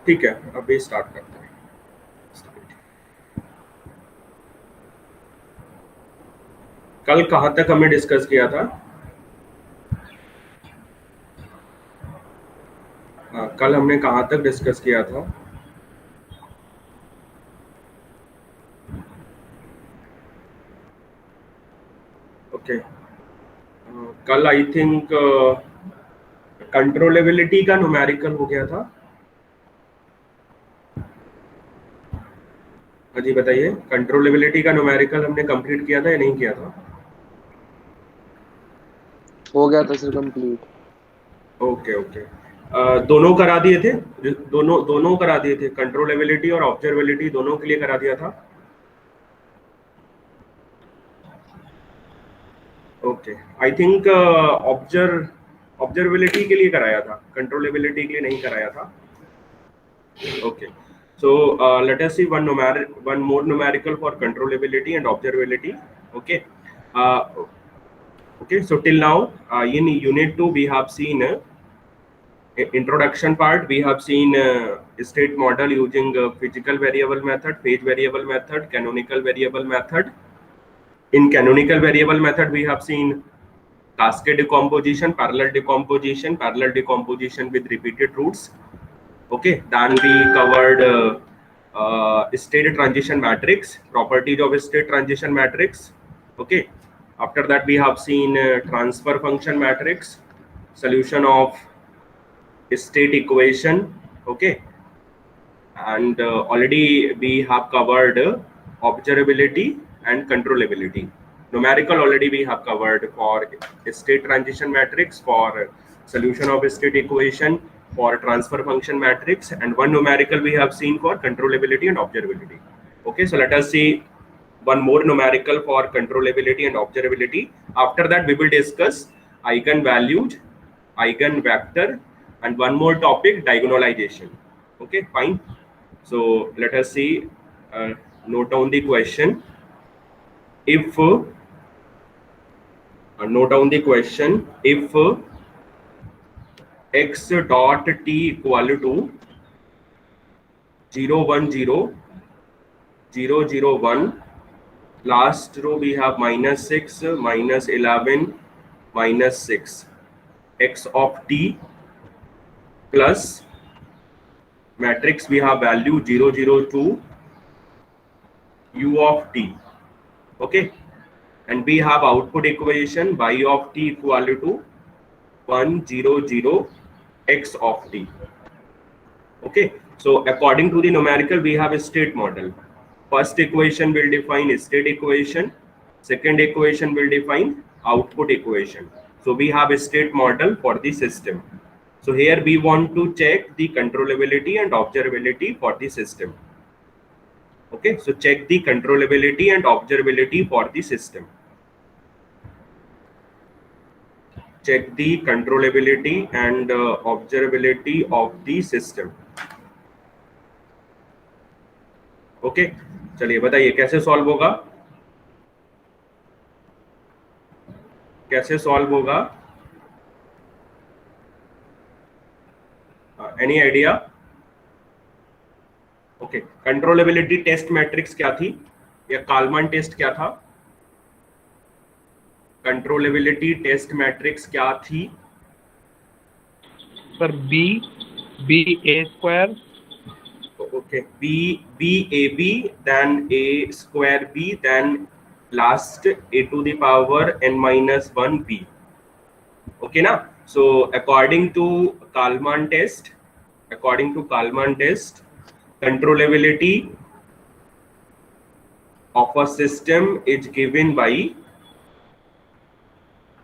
ठीक है, अभी स्टार्ट करते हैं। कल कहाँ तक हमने डिस्कस किया था? कल हमने कहाँ तक डिस्कस किया था? ओके, कल आई थिंक कंट्रोलेबिलिटी का न्यूमेरिकल हो गया था। हाँ जी, बताइए, कंट्रोलेबिलिटी का न्यूमेरिकल हमने कंप्लीट किया था या नहीं किया था? हो गया था सर कंप्लीट। ओके ओके, दोनों करा दिए थे? दोनों दोनों करा दिए थे, कंट्रोलेबिलिटी और ऑब्जर्वेबिलिटी दोनों के लिए करा दिया था। ओके, आई थिंक ऑब्जर्वेबिलिटी के लिए कराया था, कंट्रोलेबिलिटी के लिए नहीं कराया था। Okay, so let us see one more numerical for controllability and observability. Okay, uh, okay. So till now, in Unit 2, we have seen introduction part. We have seen state model using physical variable method, phase variable method, canonical variable method. In canonical variable method, we have seen cascade decomposition, parallel decomposition with repeated roots. Okay, then we covered state transition matrix, properties of state transition matrix. Okay, after that we have seen transfer function matrix, solution of state equation. Okay, and already we have covered observability and controllability. Numerical already we have covered for state transition matrix, for solution of state equation, for transfer function matrix, and one numerical we have seen for controllability and observability. Okay, so let us see one more numerical for controllability and observability. After that we will discuss eigenvalues, eigenvector, and one more topic, diagonalization. Okay, fine. So let us see, note down the question. If note down the question, if x dot t equal to 0 1 0 0 0 1, last row we have -6 -11 -6, x of t plus matrix we have value 0 0 2 u of t. Okay, and we have output equation y of t equal to 1 0 0 x of t. Okay, so according to the numerical we have a state model. First equation will define state equation, second equation will define output equation. So we have a state model for the system. So here we want to check the controllability and observability for the system. Okay, so check the controllability and observability for the system. Check the controllability and observability of the system. Okay, चलिए बताइए कैसे solve होगा, कैसे solve होगा? Any idea? Okay, controllability test matrix क्या थी, या काल्मन test क्या था? कंट्रोलेबिलिटी टेस्ट मैट्रिक्स क्या थी? Sir B A square, okay, b then a square b, then last a to the power n minus 1 b. Okay na? So according to Kalman test, controllability of a system is given by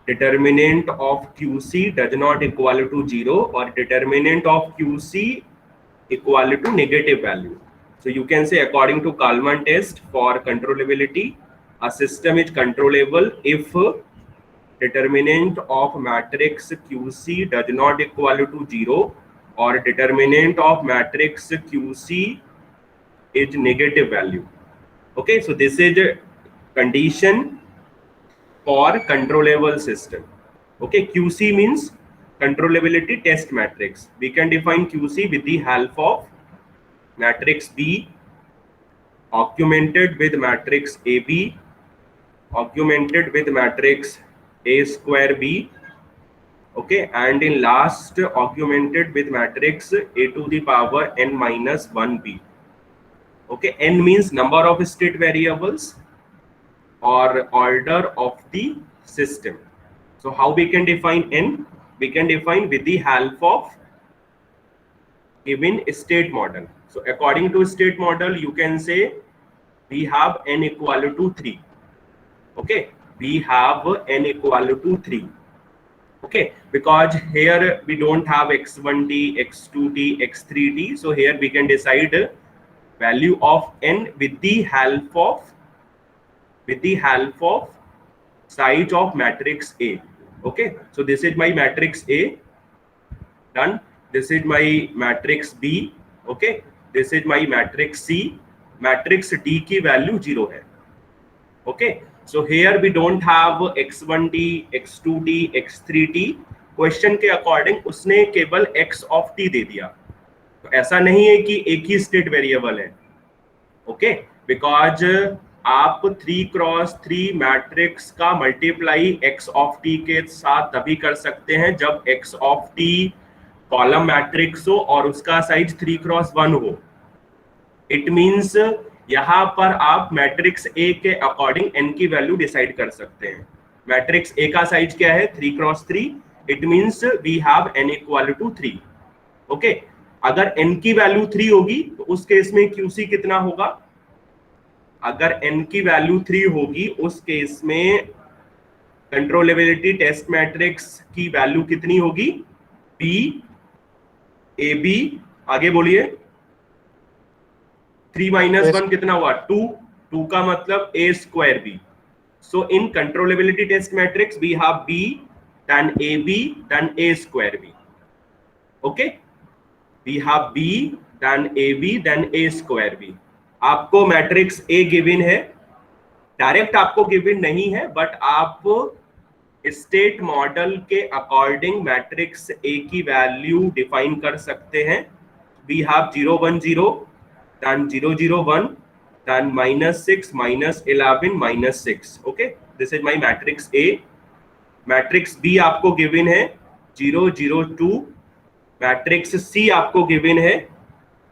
determinant of qc does not equal to 0 or determinant of qc equal to negative value. So you can say according to Kalman test for controllability, a system is controllable if determinant of matrix QC does not equal to 0 or determinant of matrix QC is negative value. Okay, so this is a condition for controllable system. Okay, QC means controllability test matrix. We can define QC with the help of matrix B augmented with matrix AB augmented with matrix A square B, okay, and in last augmented with matrix A to the power n minus 1B. Okay, n means number of state variables or order of the system. So how we can define n? We can define with the help of given state model. So according to state model, you can say we have n equal to 3. Okay, we have n equal to 3. Okay, because here we don't have x1t, x2t, x3t. So here we can decide value of n with the help of size of matrix A. Okay, so this is my matrix A, done. This is my matrix B, okay, this is my matrix C, matrix D की value 0 है. Okay, so here we don't have x1t, x2t, x3t. Question के according उसने केवल x of t दे दिया. तो ऐसा नहीं है कि एक ही स्टेट वेरिएबल है. ओके, बिकॉज आप 3x3 मैट्रिक्स का मल्टीप्लाई x of t के साथ तभी कर सकते हैं जब x of t column matrix हो और उसका साइज 3x1 हो. इट मींस यहां पर आप मैट्रिक्स A के अकॉर्डिंग n की वैल्यू डिसाइड कर सकते हैं. मैट्रिक्स A का साइज क्या है? 3x3. It means we have n equal to 3. Okay, अगर n की वैल्यू 3 होगी तो उस केस में QC कितना होगा? अगर n की वैल्यू 3 होगी उस केस में कंट्रोलेबिलिटी टेस्ट मैट्रिक्स की वैल्यू कितनी होगी? B AB, आगे बोलिए. 3 minus 1 कितना हुआ? 2. 2 का मतलब A square B. So in controllability test matrix we have B then AB then A square B. Okay, we have B then AB then A square B. आपको matrix A given है, direct आपको given नहीं है, but आप state model के according matrix A की value define कर सकते हैं. We have 0 1 0 then 0 0 1 then -6 -11 -6. Okay, this is my matrix A. Matrix B आपको गिवन है 0 0 2. मैट्रिक्स C आपको गिवन है.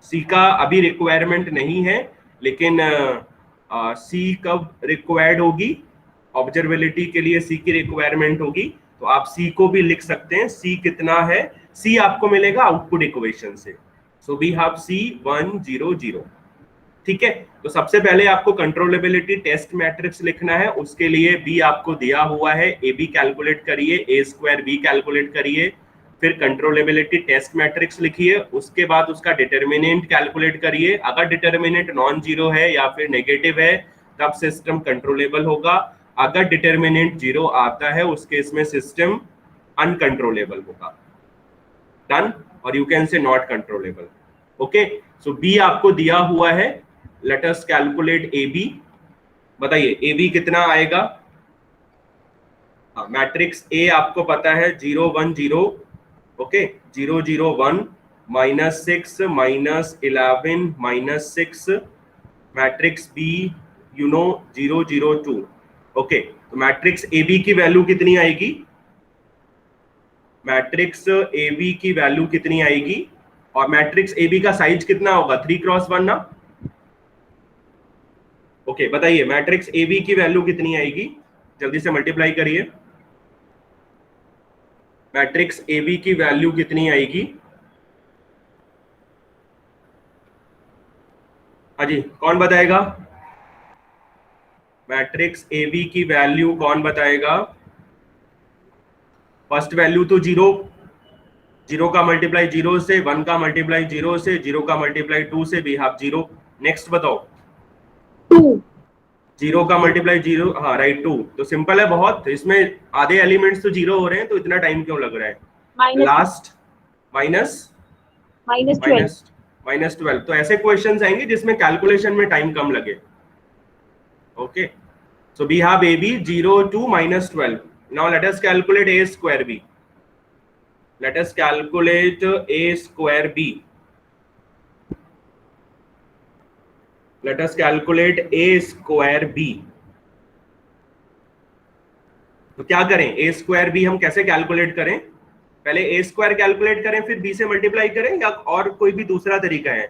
C का अभी रिक्वायरमेंट नहीं है, लेकिन C कब रिक्वायर्ड होगी? ऑब्जर्वेबिलिटी के लिए C की रिक्वायरमेंट होगी, तो आप C को भी लिख सकते हैं. C कितना है? C आपको मिलेगा आउटपुट इक्वेशन से. So we have C 1 0 0. ठीक है, तो सबसे पहले आपको कंट्रोलेबिलिटी टेस्ट मैट्रिक्स लिखना है. उसके लिए B आपको दिया हुआ है, AB कैलकुलेट करिए, A स्क्वायर B कैलकुलेट करिए, फिर कंट्रोलेबिलिटी टेस्ट मैट्रिक्स लिखिए, उसके बाद उसका डिटर्मिनेंट कैलकुलेट करिए. अगर डिटर्मिनेंट नॉन जीरो है या फिर नेगेटिव है तब सिस्टम कंट्रोलेबल होगा. अगर डिटर्मिनेंट 0 आता है उस केस में सिस्टम अनकंट्रोलेबल होगा. डन, और यू कैन से not controllable. Okay, so B आपको दिया हुआ है. Late us calculate AB. बताइए AB कितना आएगा? मैट्रिक्स A आपको पता है 0 1 0. Okay, 0 0 1 -6 -11 -6. Matrix B you know 0 0 2. Okay, तो मैट्रिक्स AB की वैल्यू कितनी आएगी? मैट्रिक्स AB की वैल्यू कितनी आएगी? और मैट्रिक्स AB का साइज कितना होगा? 3x1 ना. ओके, बताइए मैट्रिक्स AB की वैल्यू कितनी आएगी? जल्दी से मल्टीप्लाई करिए. मैट्रिक्स AB की वैल्यू कितनी आएगी? हाँ जी, कौन बताएगा? मैट्रिक्स AB की वैल्यू कौन बताएगा? फर्स्ट वैल्यू तो 0, 0 का मल्टीप्लाई 0 से, 1 का मल्टीप्लाई 0 से, 0 का मल्टीप्लाई 2 से, वी हैव 0. नेक्स्ट बताओ. 2. 0 का मल्टीप्लाई 0, हाँ राइट 2. तो सिंपल है बहुत. इसमें आधे एलिमेंट्स तो 0 हो रहे हैं, तो इतना टाइम क्यों लग रहा है? लास्ट -12. तो ऐसे क्वेश्चंस आएंगे जिसमें कैलकुलेशन में टाइम कम लगे. Okay, so we have AB 0 2 -12. Now let us calculate A square B. Let us calculate A square B. Let us calculate A square B. तो क्या करें, ए स्क्वायर बी हम कैसे कैलकुलेट करें? पहले ए स्क्वायर कैलकुलेट करें फिर बी से मल्टीप्लाई करें, या और कोई भी दूसरा तरीका है?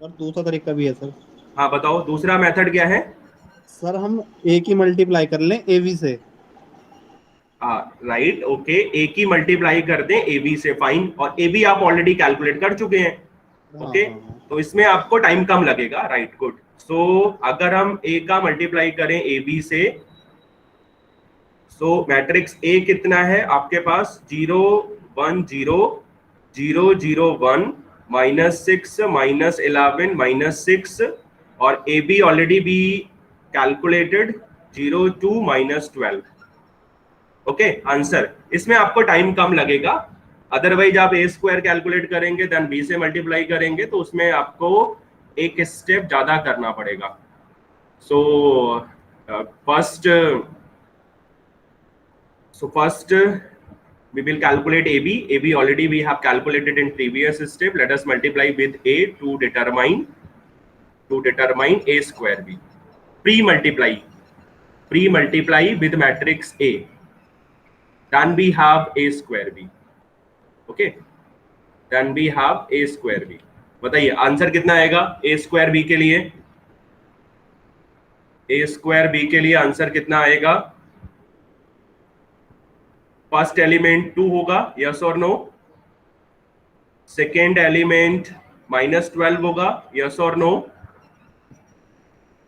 सर दूसरा तरीका भी है सर। हाँ बताओ, दूसरा मेथड क्या है? सर हम ए की मल्टीप्लाई कर लें ए बी से। राइट, ओके, ए की मल्टीप्लाई कर दें ए बी से, फाइन। और ए बी आप ऑलरेडी कैलकुलेट कर चुके हैं, हाँ ओके, हाँ हाँ। तो इसमें आपको टाइम कम लगेगा, राइट, गुड। सो अगर हम ए का मल्टीप्लाई करें ए बी से, सो मैट्रिक्स ए कितना है आपके पास? 0 1 0 0 0 1 -6 -11 -6, और A B already be calculated 0 2 -12। Okay, answer. इसमें आपको टाइम कम लगेगा, अदरवाइज आप ए स्क्वायर कैलकुलेट करेंगे देन बी से मल्टीप्लाई करेंगे तो उसमें आपको एक स्टेप ज्यादा करना पड़ेगा। So first we will calculate AB. AB already we have calculated in previous step. Let us multiply with A to determine A square B. Pre-multiply with matrix A. Then we have A square B. Okay. Then we have A square B. बताइए answer कितना आएगा A square B के लिए? A square B के लिए answer कितना आएगा? First element 2 होगा, यस और नो? सेकेंड एलिमेंट -12 होगा, यस और नो?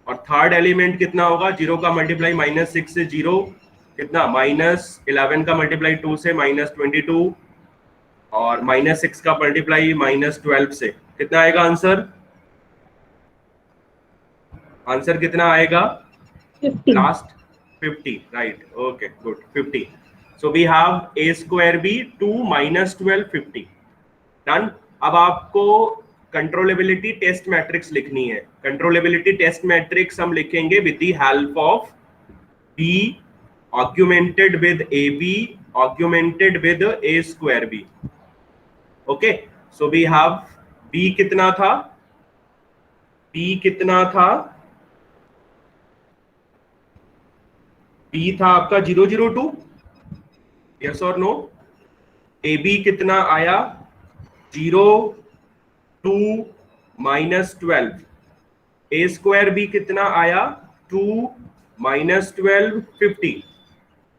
और थर्ड एलिमेंट कितना होगा? 0 का मल्टीप्लाई -6 से 0 कितना? -11 का मल्टीप्लाई 2 से -22, और -6 का मल्टीप्लाई -12 से कितना आएगा आंसर? आंसर कितना आएगा? 50. Last 50, right, okay, good, 50. So we have A square B 2 -12 50. Done. अब आपको कंट्रोलेबिलिटी टेस्ट मैट्रिक्स लिखनी है। कंट्रोलेबिलिटी टेस्ट मैट्रिक्स हम लिखेंगे with the help of B augmented with AB augmented with A square B। Okay, so we have B कितना था? B कितना था? B था आपका 002, यस और नो? ए बी कितना आया? 0 2 -12। ए स्क्वायर बी कितना आया? 2 -12 50।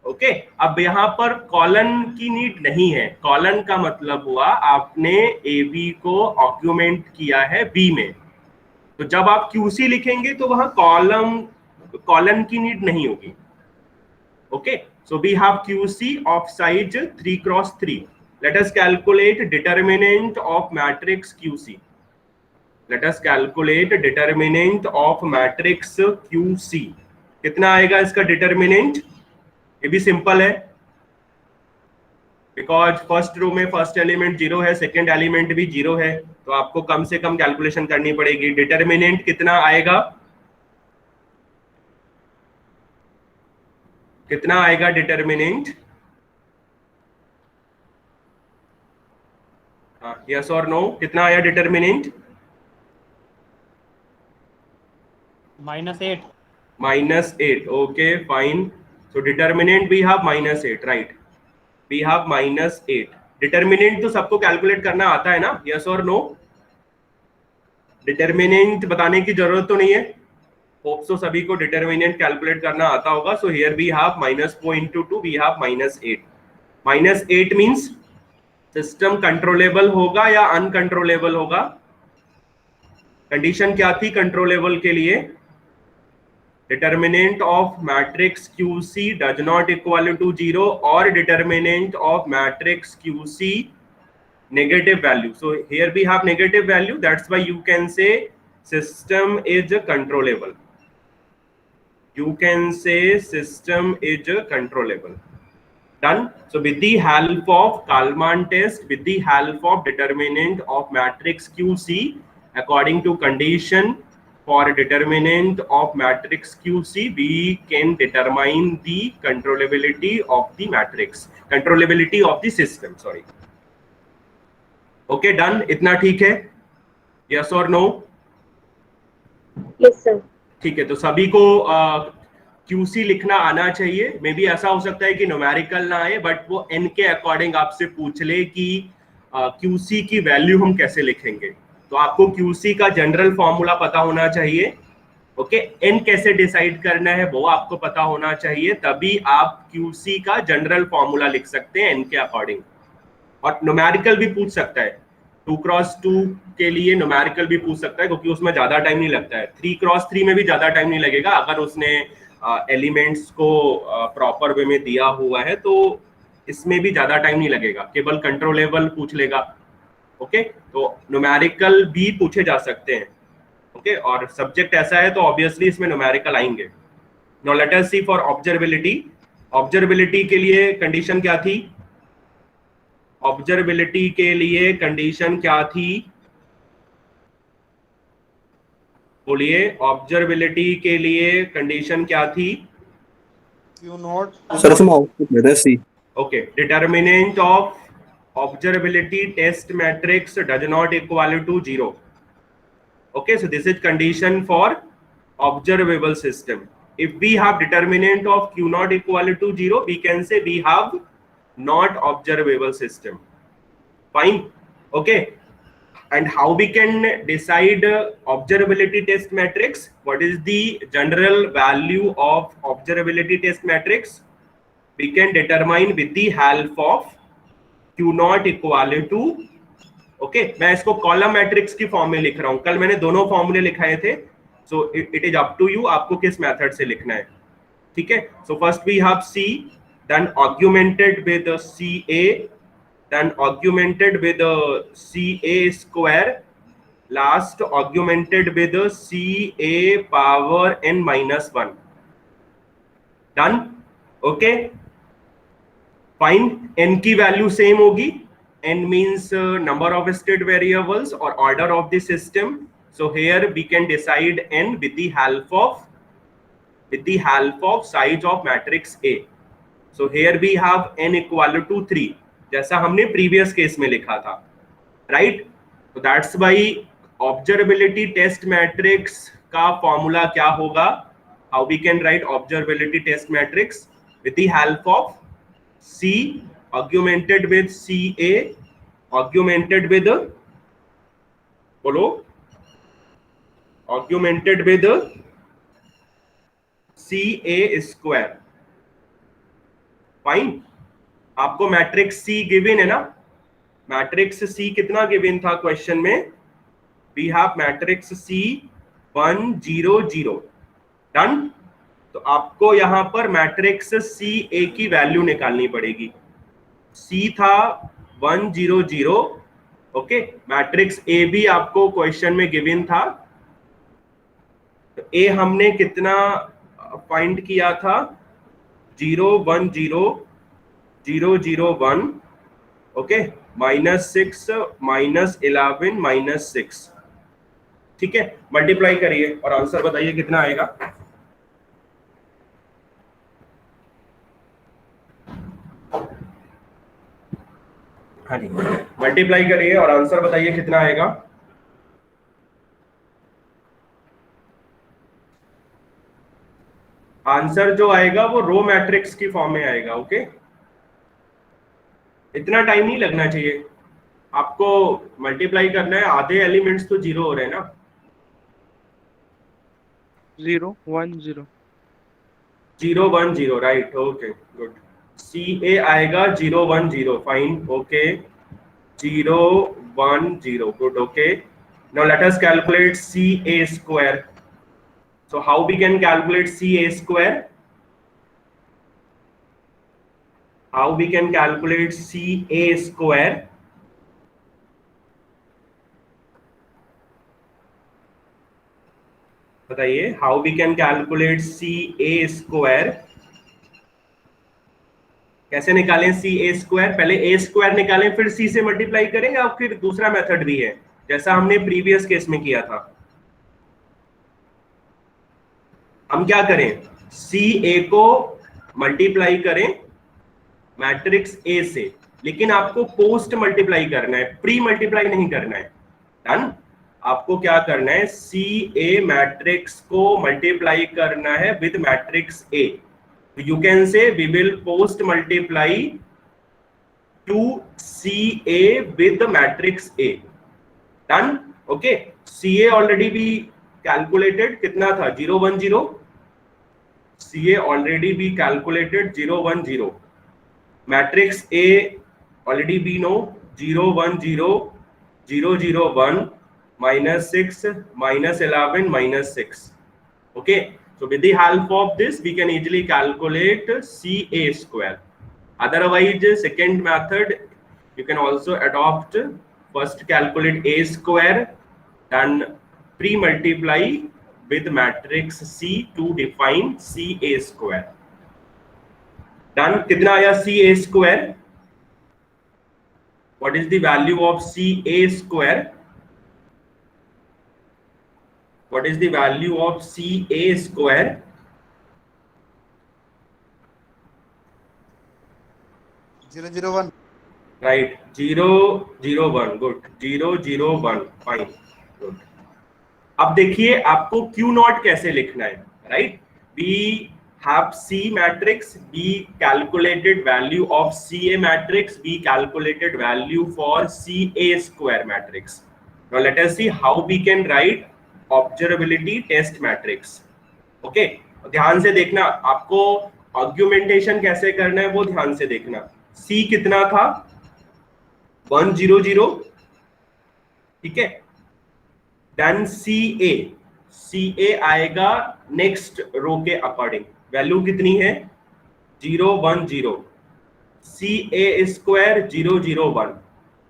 ओके, अब यहां पर कॉलन की नीड नहीं है। कॉलन का मतलब हुआ आपने ए बी को ऑग्यूमेंट किया है बी में, तो जब आप क्यूसी लिखेंगे तो वहां कॉलन की नीड नहीं होगी। Okay, so we have QC of size 3 cross 3. Let us calculate determinant of matrix QC. Let us calculate determinant of matrix QC. कितना आएगा इसका डिटर्मिनेंट? ये भी सिंपल है, बिकॉज फर्स्ट रो में फर्स्ट एलिमेंट 0 है, सेकेंड एलिमेंट भी 0 है, तो आपको कम से कम कैलकुलेशन करनी पड़ेगी। डिटर्मिनेंट कितना आएगा? कितना आएगा डिटर्मिनेंट? यस और नो? कितना आया determinant? -8. -8, okay, fine. So determinant we have -8, right, we have -8। Determinant तो सबको कैलकुलेट करना आता है ना, यस और नो? डिटर्मिनेंट बताने की जरूरत तो नहीं है, होप सो सभी को डिटर्मिनेंट कैलकुलेट करना आता होगा। So here we have -0.22, we have -8। -8 means system controllable होगा या अनकंट्रोलेबल होगा? कंडीशन क्या थी कंट्रोलेबल के लिए? Determinant of matrix QC does not equal to 0 और determinant of matrix QC negative value. So here we have negative value, that's why you can say system is controllable. You can say system is controllable. Done. So with the help of Kalman test, with the help of determinant of matrix QC, according to condition for determinant of matrix QC, we can determine the controllability of the matrix, controllability of the system, sorry. Okay, done, इतना ठीक है? Yes और no? Yes sir. ठीक है, तो सभी को QC लिखना आना चाहिए। मे बी ऐसा हो सकता है कि न्यूमेरिकल ना आए, बट वो एन के अकॉर्डिंग आपसे पूछ ले कि क्यूसी की वैल्यू हम कैसे लिखेंगे। तो आपको क्यूसी का जनरल फॉर्मूला पता होना चाहिए। ओके, एन कैसे डिसाइड करना है वो आपको पता होना चाहिए, तभी आप क्यूसी का जनरल फॉर्मूला लिख सकते हैं एन के अकॉर्डिंग। और न्यूमेरिकल भी पूछ सकता है, 2x2 के लिए न्यूमेरिकल भी पूछ सकता है, क्योंकि उसमें ज्यादा टाइम नहीं लगता है। 3x3 में भी ज्यादा टाइम नहीं लगेगा अगर उसने एलिमेंट्स को प्रॉपर वे में दिया हुआ है, तो इसमें भी ज्यादा टाइम नहीं लगेगा, केवल कंट्रोलेबल पूछ लेगा। ओके, तो न्यूमेरिकल भी पूछे जा सकते हैं। ओके, और सब्जेक्ट ऐसा है तो ऑब्वियसली इसमें न्यूमेरिकल आएंगे। Now let us see for observability. Observability के लिए कंडीशन क्या थी? ऑब्जर्वेबिलिटी के लिए कंडीशन क्या थी? बोलिए, ऑब्जर्वेबिलिटी के लिए कंडीशन क्या थी? सर इसमें आउटपुट लेते हैं C. Okay, determinant of observability test matrix does not equal to 0. Okay, so this is condition for observable system. If we have determinant of q not equal to 0, we can say we have not observable system. Fine. Okay, and how we can decide observability test matrix? What is the general value of observability test matrix? We can determine with the help of q not equal to, okay, मैं इसको column matrix की form में लिख रहा हूं। कल मैंने दोनों फॉर्मूले लिखाए थे, so it is up to you, आपको किस मेथड से लिखना है। ठीक है, so first we have c, then augmented with ca, then augmented with ca square, last augmented with ca power n minus 1। Done? Okay, fine. n की value same होगी, n means number of state variables or order of the system. So here we can decide n with the help of size of matrix A. So here we have n equal to 3, जैसा हमने previous case में लिखा था, right? So that's why observability test matrix का formula क्या होगा? How we can write observability test matrix? With the help of C augmented with CA augmented with, बोलो, augmented with CA square. Fine. आपको matrix C given है ना? Matrix C कितना given था question में? We have matrix C 1 0 0। Done? तो आपको यहां पर मैट्रिक्स CA की वैल्यू निकालनी पड़ेगी। C था 1 0 0, ओके, मैट्रिक्स A भी आपको क्वेश्चन में गिवन था। तो A हमने कितना फाइंड किया था? 0 1 0 0 0 1, ओके, -6 -11 -6। ठीक है, मल्टीप्लाई करिए और आंसर बताइए कितना आएगा। हाँ जी, मल्टीप्लाई करिए और आंसर बताइए कितना आएगा। आंसर जो आएगा वो रो मैट्रिक्स की फॉर्म में आएगा। ओके, इतना टाइम नहीं लगना चाहिए आपको, मल्टीप्लाई करना है। आधे एलिमेंट्स तो 0 हो रहे हैं ना। 0 1 0 0 1 0, राइट, ओके, गुड। CA आएगा 0 1 0, fine, okay, 0 1 0, good, okay. Now let us calculate CA square. So how we can calculate CA square? How we can calculate CA square? बताइए, how we can calculate CA square? कैसे निकालें CA square? पहले A square निकालें, फिर C से multiply करेंगे, और फिर दूसरा मेथड भी है जैसा हमने प्रीवियस केस में किया था। हम क्या करें? CA को मल्टीप्लाई करें मैट्रिक्स A से, लेकिन आपको पोस्ट मल्टीप्लाई करना है, प्री मल्टीप्लाई नहीं करना है। डन? आपको क्या करना है, सी ए मैट्रिक्स को मल्टीप्लाई करना है with matrix A. You can say we will post multiply to C A with matrix A. Done. Okay, C A already भी कैलकुलेटेड, कितना था 010. सी ए ऑलरेडी भी calculated 010. Matrix A already we know 0 1 0 0 0 1 minus 6 minus 11 minus 6. Okay, so with the help of this we can easily calculate CA square. Otherwise second method you can also adopt. First calculate A square, then pre-multiply with matrix C to define CA square. Done. कितना आया CA square? What is the value of CA square? What is the value of CA square? Zero zero one. Right, 0 0 1. Good. 0 0 1. Fine. Good. अब देखिए आपको Q not कैसे लिखना है. Right? We have C matrix, we calculated value of CA matrix, we calculated value for CA square matrix. Now let us see how we can write observability test matrix. Okay, ध्यान से देखना, आपको argumentation कैसे करना है वो ध्यान से देखना. C कितना था 100. ठीक है, देन CA आएगा नेक्स्ट रो के अकॉर्डिंग. वैल्यू कितनी है 0 1 0. CA square 0 0 1.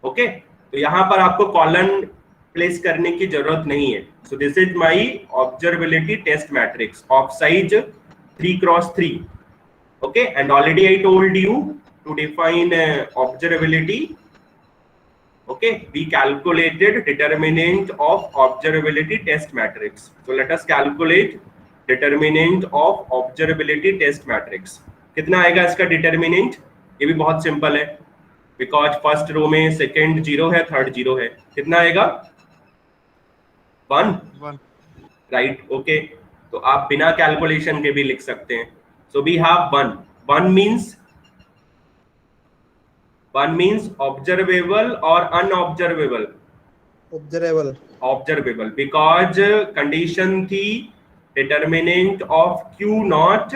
ओके, तो यहां पर आपको कॉलन प्लेस करने की जरूरत नहीं है. So this is my observability test matrix of size 3x3. Okay, and already I told you to define observability. Okay, we calculated determinant of observability test matrix. So let us calculate determinant of observability test matrix. कितना आएगा इसका determinant? ये भी बहुत simple है, because first row में second 0 है, third 0 है. कितना आएगा 1. राइट. ओके, तो आप बिना कैलकुलेशन के भी लिख सकते हैं. So we have 1. 1 means observable or unobservable? Observable, because condition थी determinant of Q naught.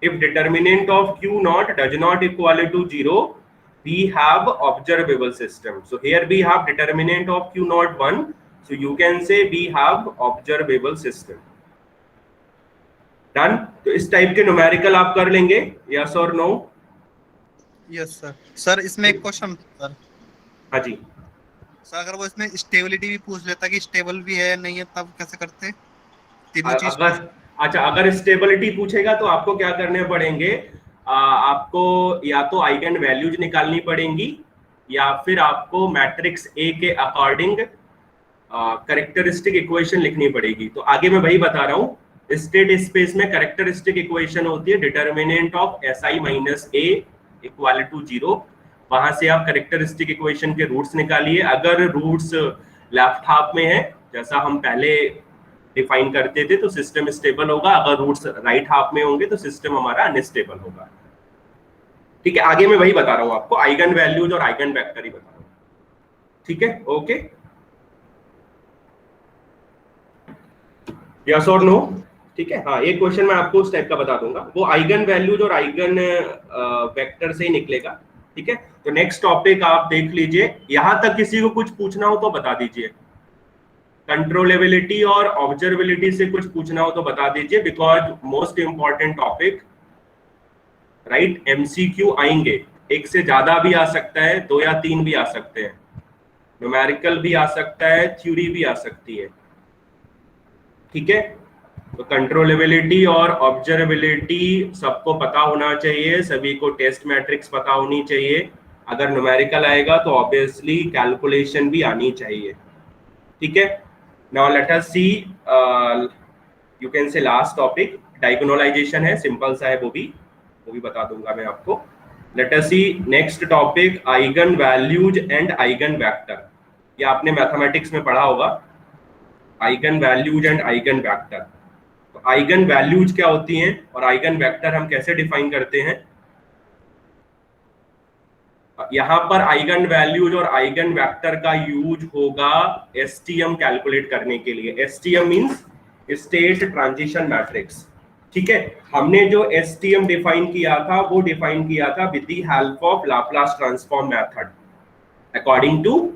If determinant of Q naught does not equal to 0, we have observable system. So here we have determinant of Q naught 1. So you can say we have observable system. Done. तो इस type के numerical आप कर लेंगे, yes or no? Yes sir. Sir इसमें एक question sir. हाँ जी sir, अगर वो इसमें स्टेबिलिटी भी पूछ लेता कि स्टेबल भी है नहीं है तब कैसे करते तीनों चीज? अच्छा, अगर स्टेबिलिटी पूछेगा तो आपको क्या करने पड़ेंगे, आपको या तो आइगन वैल्यूज निकालनी पड़ेंगी या फिर आपको मैट्रिक्स ए के अकॉर्डिंग कैरेक्टरिस्टिक इक्वेशन लिखनी पड़ेगी. तो आगे मैं वही बता रहा हूँ. स्टेट स्पेस में कैरेक्टरिस्टिक इक्वेशन होती है determinant of SI minus A equal to 0. वहां से आप कैरेक्टरिस्टिक इक्वेशन के रूट्स निकालिए. अगर रूट्स लेफ्ट हाफ में है जैसा हम पहले डिफाइन करते थे तो सिस्टम स्टेबल होगा. अगर रूट्स राइट हाफ में होंगे तो सिस्टम हमारा अनस्टेबल होगा. ठीक है, आगे मैं वही बता रहा हूँ आपको, आइगन वैल्यूज और आइगन वेक्टर ही बता रहा हूँ. ठीक है, ओके, यस और नो? ठीक है. हाँ, एक क्वेश्चन मैं आपको उस टाइप का बता दूंगा, वो आइगन वैल्यूज और आइगन वेक्टर से ही निकलेगा. ठीक है, तो नेक्स्ट टॉपिक आप देख लीजिए. यहां तक किसी को कुछ पूछना हो तो बता दीजिए. कंट्रोलेबिलिटी और ऑब्जर्वेबिलिटी से कुछ पूछना हो तो बता दीजिए, because most important topic. Right, MCQ आएंगे, एक से ज्यादा भी आ सकता है, 2 या 3 भी आ सकते हैं, न्यूमेरिकल भी आ सकता है, थ्योरी भी आ सकती है. ठीक है, तो कंट्रोलेबिलिटी और ऑब्जर्वेबिलिटी सबको पता होना चाहिए, सभी को टेस्ट मैट्रिक्स पता होनी चाहिए. अगर न्यूमेरिकल आएगा तो ऑब्वियसली कैलकुलेशन भी आनी चाहिए. ठीक है, now let us see, you can say last topic diagonalization है, सिंपल सा है, वो भी बता दूंगा मैं आपको. Let us see next topic, eigen values and eigen vector. ये आपने मैथमेटिक्स में पढ़ा होगा. Eigen values and eigen vector. तो आइगन वैल्यूज क्या होती हैं और आइगन वेक्टर हम कैसे डिफाइन करते हैं? यहां पर आइगन वैल्यूज और आइगन वेक्टर का यूज होगा एसटीएम कैलकुलेट करने के लिए। STM means state transition matrix. ठीक है, हमने जो एसटीएम डिफाइन किया था वो डिफाइन किया था with the help of Laplace transform method according to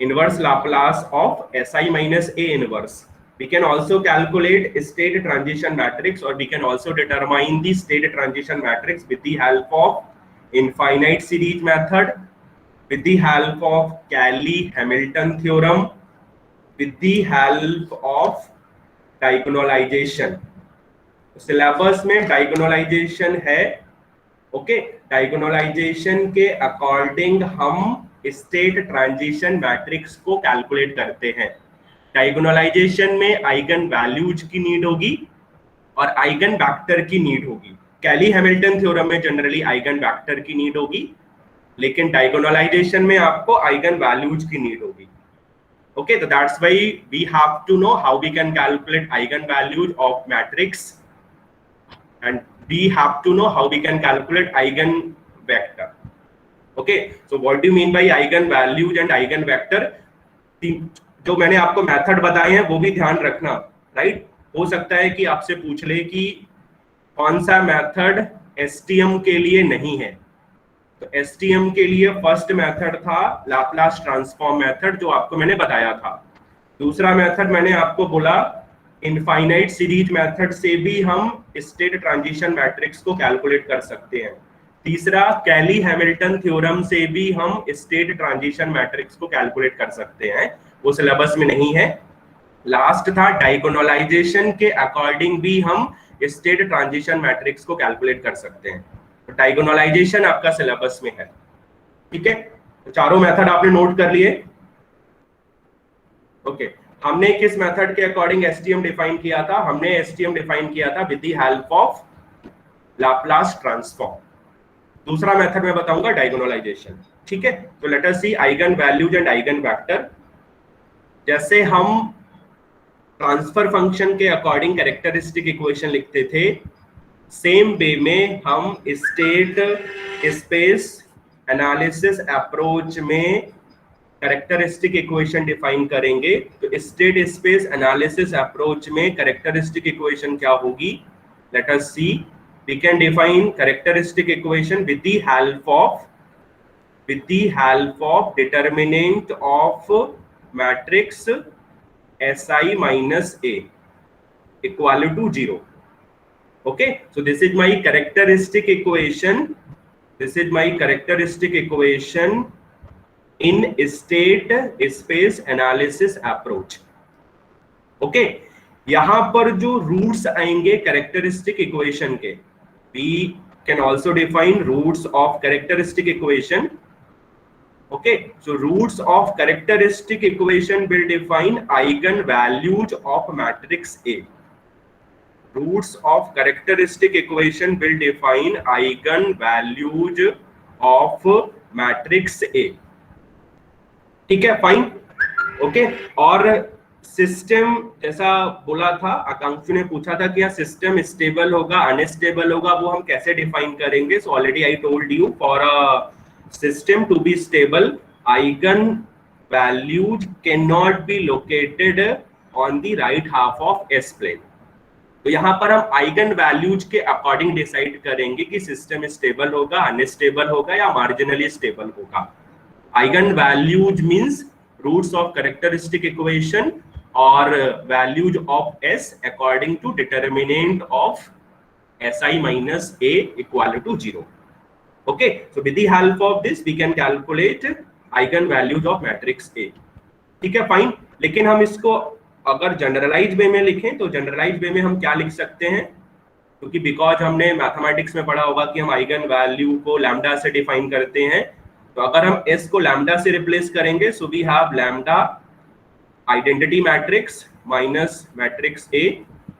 inverse Laplace of Si minus A inverse. We can also calculate state transition matrix, or we can also determine the state transition matrix with the help of infinite series method, with the help of Cayley-Hamilton theorem, with the help of diagonalization. Syllabus में डायगोनलाइजेशन है। Okay, डायगोनलाइजेशन के according हम state transition matrix को calculate करते हैं। डायगोनलाइजेशन में eigen values की need होगी और आइगन वेक्टर की नीड होगी। कैली हैमिल्टन थ्योरम में जनरली आइगन वेक्टर की नीड होगी, लेकिन डायगोनलाइजेशन में आपको आइगन वैल्यूज की नीड होगी। ओके, तो that's why we have to know how we can calculate eigen values of matrix and we have to know how we can calculate eigen vector. Okay, so what do you mean by eigen values and eigen vector? जो मैंने आपको method बताए हैं वो भी ध्यान रखना, right? हो सकता है कि आपसे पूछ ले कि कौन सा मेथड एसटीएम के लिए नहीं है। तो एसटीएम के लिए फर्स्ट मेथड था लाप्लास ट्रांसफॉर्म मेथड, जो आपको मैंने बताया था। दूसरा मेथड मैंने आपको बोला इनफाइनाइट सीरीज मेथड से भी हम स्टेट ट्रांजिशन मैट्रिक्स को कैलकुलेट कर सकते हैं। तीसरा कैली हैमिल्टन थ्योरम से भी हम स्टेट ट्रांजिशन मैट्रिक्स को कैलकुलेट कर सकते हैं, वो सिलेबस में नहीं है। लास्ट था डायगोनलाइजेशन के अकॉर्डिंग भी हम स्टेट ट्रांजिशन मैट्रिक्स को कैलकुलेट कर सकते हैं। तो डायगोनलाइजेशन आपका सिलेबस में है। ठीक है, तो चारों मेथड आपने नोट कर लिए। ओके, हमने किस मेथड के अकॉर्डिंग एसटीएम डिफाइन किया था? हमने एसटीएम डिफाइन किया था with the help of Laplace transform. दूसरा मेथड मैं बताऊंगा डायगोनलाइजेशन। ठीक है, तो let us see eigen values and eigen vector. जैसे हम ट्रांसफर फंक्शन के अकॉर्डिंग कैरेक्टरिस्टिक इक्वेशन लिखते थे, सेम वे में हम स्टेट स्पेस एनालिसिस अप्रोच में कैरेक्टरिस्टिक इक्वेशन डिफाइन करेंगे। तो स्टेट स्पेस एनालिसिस अप्रोच में कैरेक्टरिस्टिक इक्वेशन क्या होगी? Let us see, we can define characteristic equation with the help of determinant of matrix Si minus A equal to 0. Okay, so this is my characteristic equation. This is my characteristic equation in state space analysis approach. Okay, यहाँ पर जो roots आएंगे characteristic equation के, we can also define roots of characteristic equation. Okay, so roots of characteristic equation will define eigen values of matrix A. Roots of characteristic equation will define eigen values of matrix A. ठीक है, fine. Okay, और system जैसा बोला था, आकांक्षी ने पूछा था कि यह सिस्टम स्टेबल होगा अनस्टेबल होगा, वो हम कैसे डिफाइन करेंगे? So already I told you, for a system to be stable, eigen values cannot be located on the right half of S plane. तो यहाँ पर हम आइगन वैल्यूज के अकॉर्डिंग डिसाइड करेंगे कि सिस्टम स्टेबल होगा, अनस्टेबल होगा या मार्जिनली स्टेबल होगा। Eigen values means roots of characteristic equation और values of S according to determinant of Si minus A equal to 0. Okay, so with the help of this we can calculate eigen values of matrix A. ठीक है, fine. लेकिन हम इसको अगर generalise वे में लिखें तो जनरलाइज वे में हम क्या लिख सकते हैं? क्योंकि बिकॉज हमने मैथमेटिक्स में पढ़ा होगा कि हम आइगन वैल्यू को लैम्डा से डिफाइन करते हैं। तो अगर हम S को लैम्डा से रिप्लेस करेंगे, so we have lambda identity matrix minus matrix A,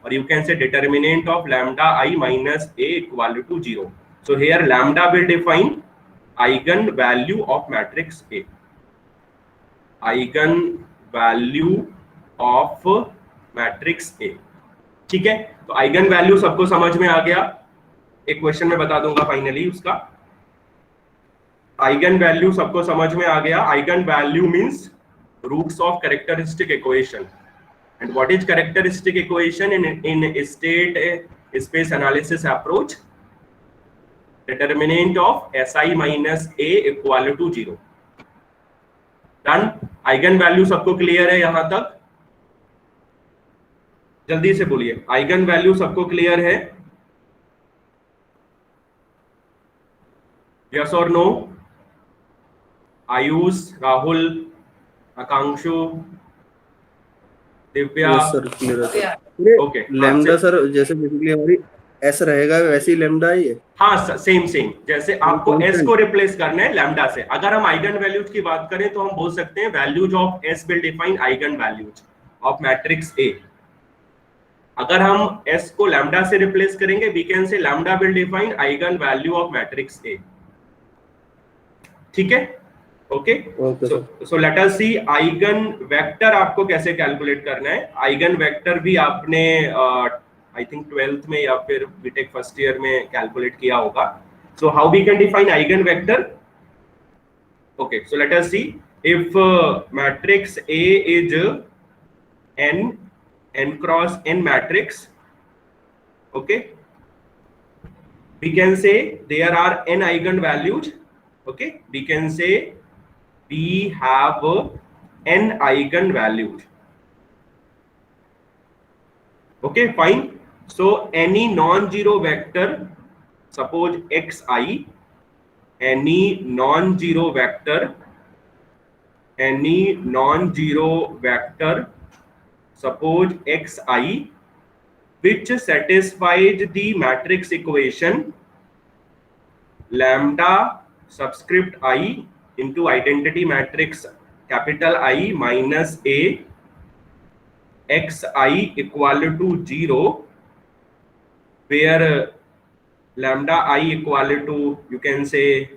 और you can say determinant of lambda I minus A equal to 0. So here lambda will define eigen value of matrix A. Eigen value of matrix A. ठीक है, तो eigen value सबको समझ में आ गया। एक क्वेश्चन में बता दूंगा फाइनली उसका। आइगन वैल्यू सबको समझ में आ गया। Eigen value means roots of characteristic equation. And what is characteristic equation in state space analysis approach? Determinant of SI minus A equal to 0। Done. Eigen value सबको क्लियर है यहां तक? जल्दी से बोलिए, आइगन वैल्यू सबको क्लियर है? Yes और no? Ayush, Rahul, Akankshu, Divya? Yes sir, clear है। ओके, लैम्डा सर जैसे बेसिकली हमारी एस रहेगा वैसे ही लैम्डा ही है। हाँ, सेम सेम। जैसे आपको एस को रिप्लेस करना है लैम्डा से। अगर हम आइगन वैल्यूज की बात करें तो हम बोल सकते हैं values of S will define eigen values of matrix A. अगर हम एस को लैम्डा से रिप्लेस करेंगे we can say lambda will define eigen value of matrix A. ठीक है, okay. So let us see eigen vector आपको कैसे calculate करना है। आइगन वेक्टर भी आपने आई थिंक 12th में या फिर बीटेक फर्स्ट ईयर में कैलकुलेट किया होगा। So how we can define eigen vector? Okay, so let us see if matrix A is n cross n matrix, okay, we can say there are n eigen values. Okay, we can say we have n eigen values. Okay, fine. So any non-zero vector, suppose xi, any non-zero vector suppose xi which satisfies the matrix equation lambda subscript I into identity matrix capital I minus a xi equal to 0, where lambda I equal to you can say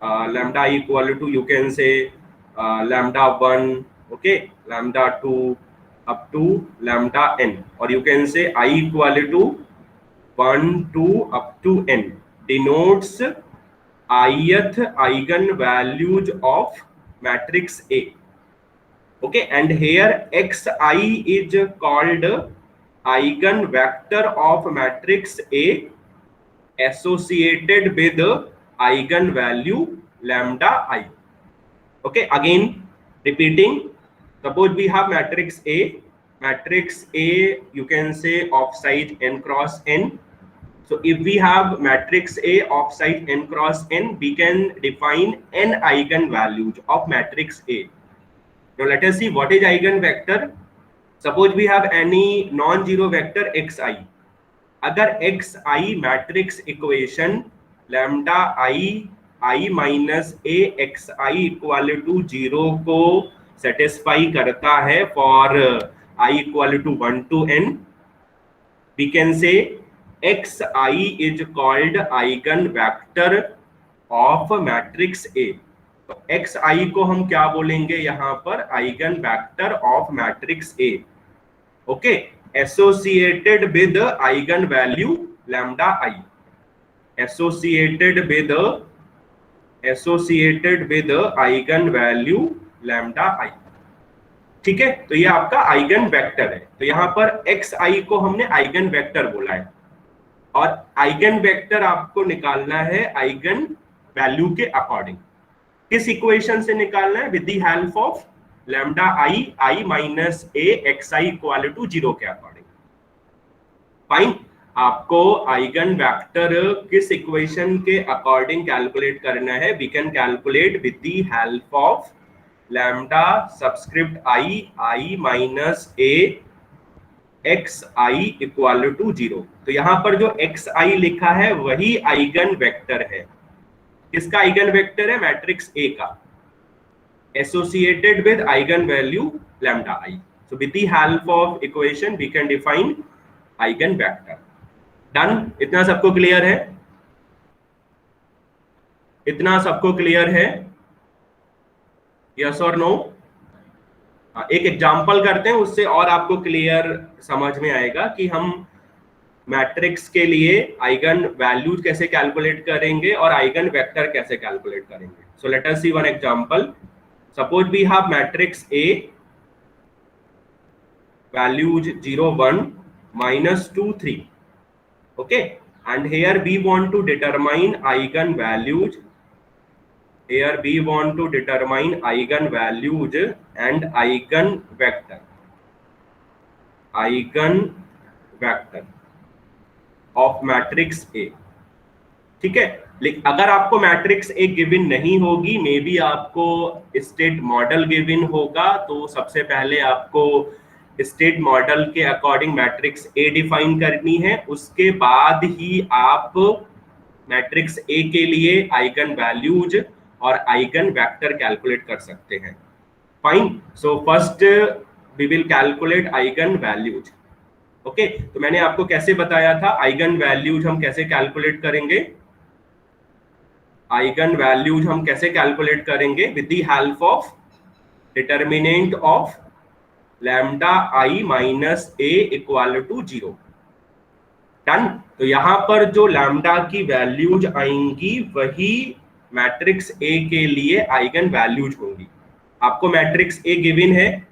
lambda I equal to you can say lambda 1, okay, lambda 2 up to lambda n, or you can say I equal to 1 2 up to n denotes ith eigen values of matrix A. Okay, and here xi is called eigen vector of matrix A associated with eigen value lambda I. Okay, again repeating, suppose we have matrix A you can say of size n cross n. So if we have matrix A of size n cross n, we can define n eigen values of matrix A. Now let us see what is eigen vector. Suppose we have any non-zero vector xi. अगर xi matrix equation lambda I minus a xi equal to 0 को satisfy करता है for I equal to 1 to n, we can say xi is called eigen vector of matrix A. तो xi को हम क्या बोलेंगे यहाँ पर? eigen vector of matrix A, okay, associated with eigen value lambda I, associated with eigen value lambda I. ठीक है, तो ये आपका आइगन वेक्टर है। तो यहाँ पर xi को हमने आइगन वेक्टर बोला है, और आइगन वेक्टर आपको निकालना है आइगन वैल्यू के अकॉर्डिंग। किस इक्वेशन से निकालना है? With the help of lambda I minus a xi equal to 0 के अकॉर्डिंग। फाइन, आपको आइगन वेक्टर किस इक्वेशन के अकॉर्डिंग कैलकुलेट करना है? We can calculate with the help of lambda subscript I minus a xi equal to 0। तो यहाँ पर जो xi लिखा है वही आइगन वेक्टर है। किसका आइगन वेक्टर है? मैट्रिक्स A का, associated with eigen value lambda I. So with the help of equation we can define eigen vector. Done? इतना सबको क्लियर है? इतना सबको क्लियर है? Yes or no? एक एग्जांपल करते हैं, उससे और आपको क्लियर समझ में आएगा कि हम मैट्रिक्स के लिए आइगन वैल्यूज कैसे कैलकुलेट करेंगे और आइगन वेक्टर कैसे कैलकुलेट करेंगे. So let us see one example. Suppose we have matrix A values 0 1 minus 2 3. Okay, and here we want to determine eigen values. Here we want to determine eigen values and eigen vector of matrix A. ठीक है. लेकिन अगर आपको matrix A given नहीं होगी, may be आपको state model given होगा, तो सबसे पहले आपको स्टेट मॉडल के अकॉर्डिंग मैट्रिक्स ए डिफाइन करनी है. उसके बाद ही आप मैट्रिक्स ए के लिए आइगन वैल्यूज और आइगन वेक्टर कैलकुलेट कर सकते हैं. Fine. So first we will calculate eigen values. Okay, तो मैंने आपको कैसे बताया था आइगन वैल्यूज हम कैसे कैलकुलेट करेंगे. आइगन वैल्यूज हम कैसे कैलकुलेट करेंगे with the help of determinant of lambda I minus A equal to 0. Done. तो यहां पर जो लैम्डा की वैल्यूज आएंगी वही मैट्रिक्स ए के लिए आइगन वैल्यूज होंगी. आपको मैट्रिक्स ए गिवन है.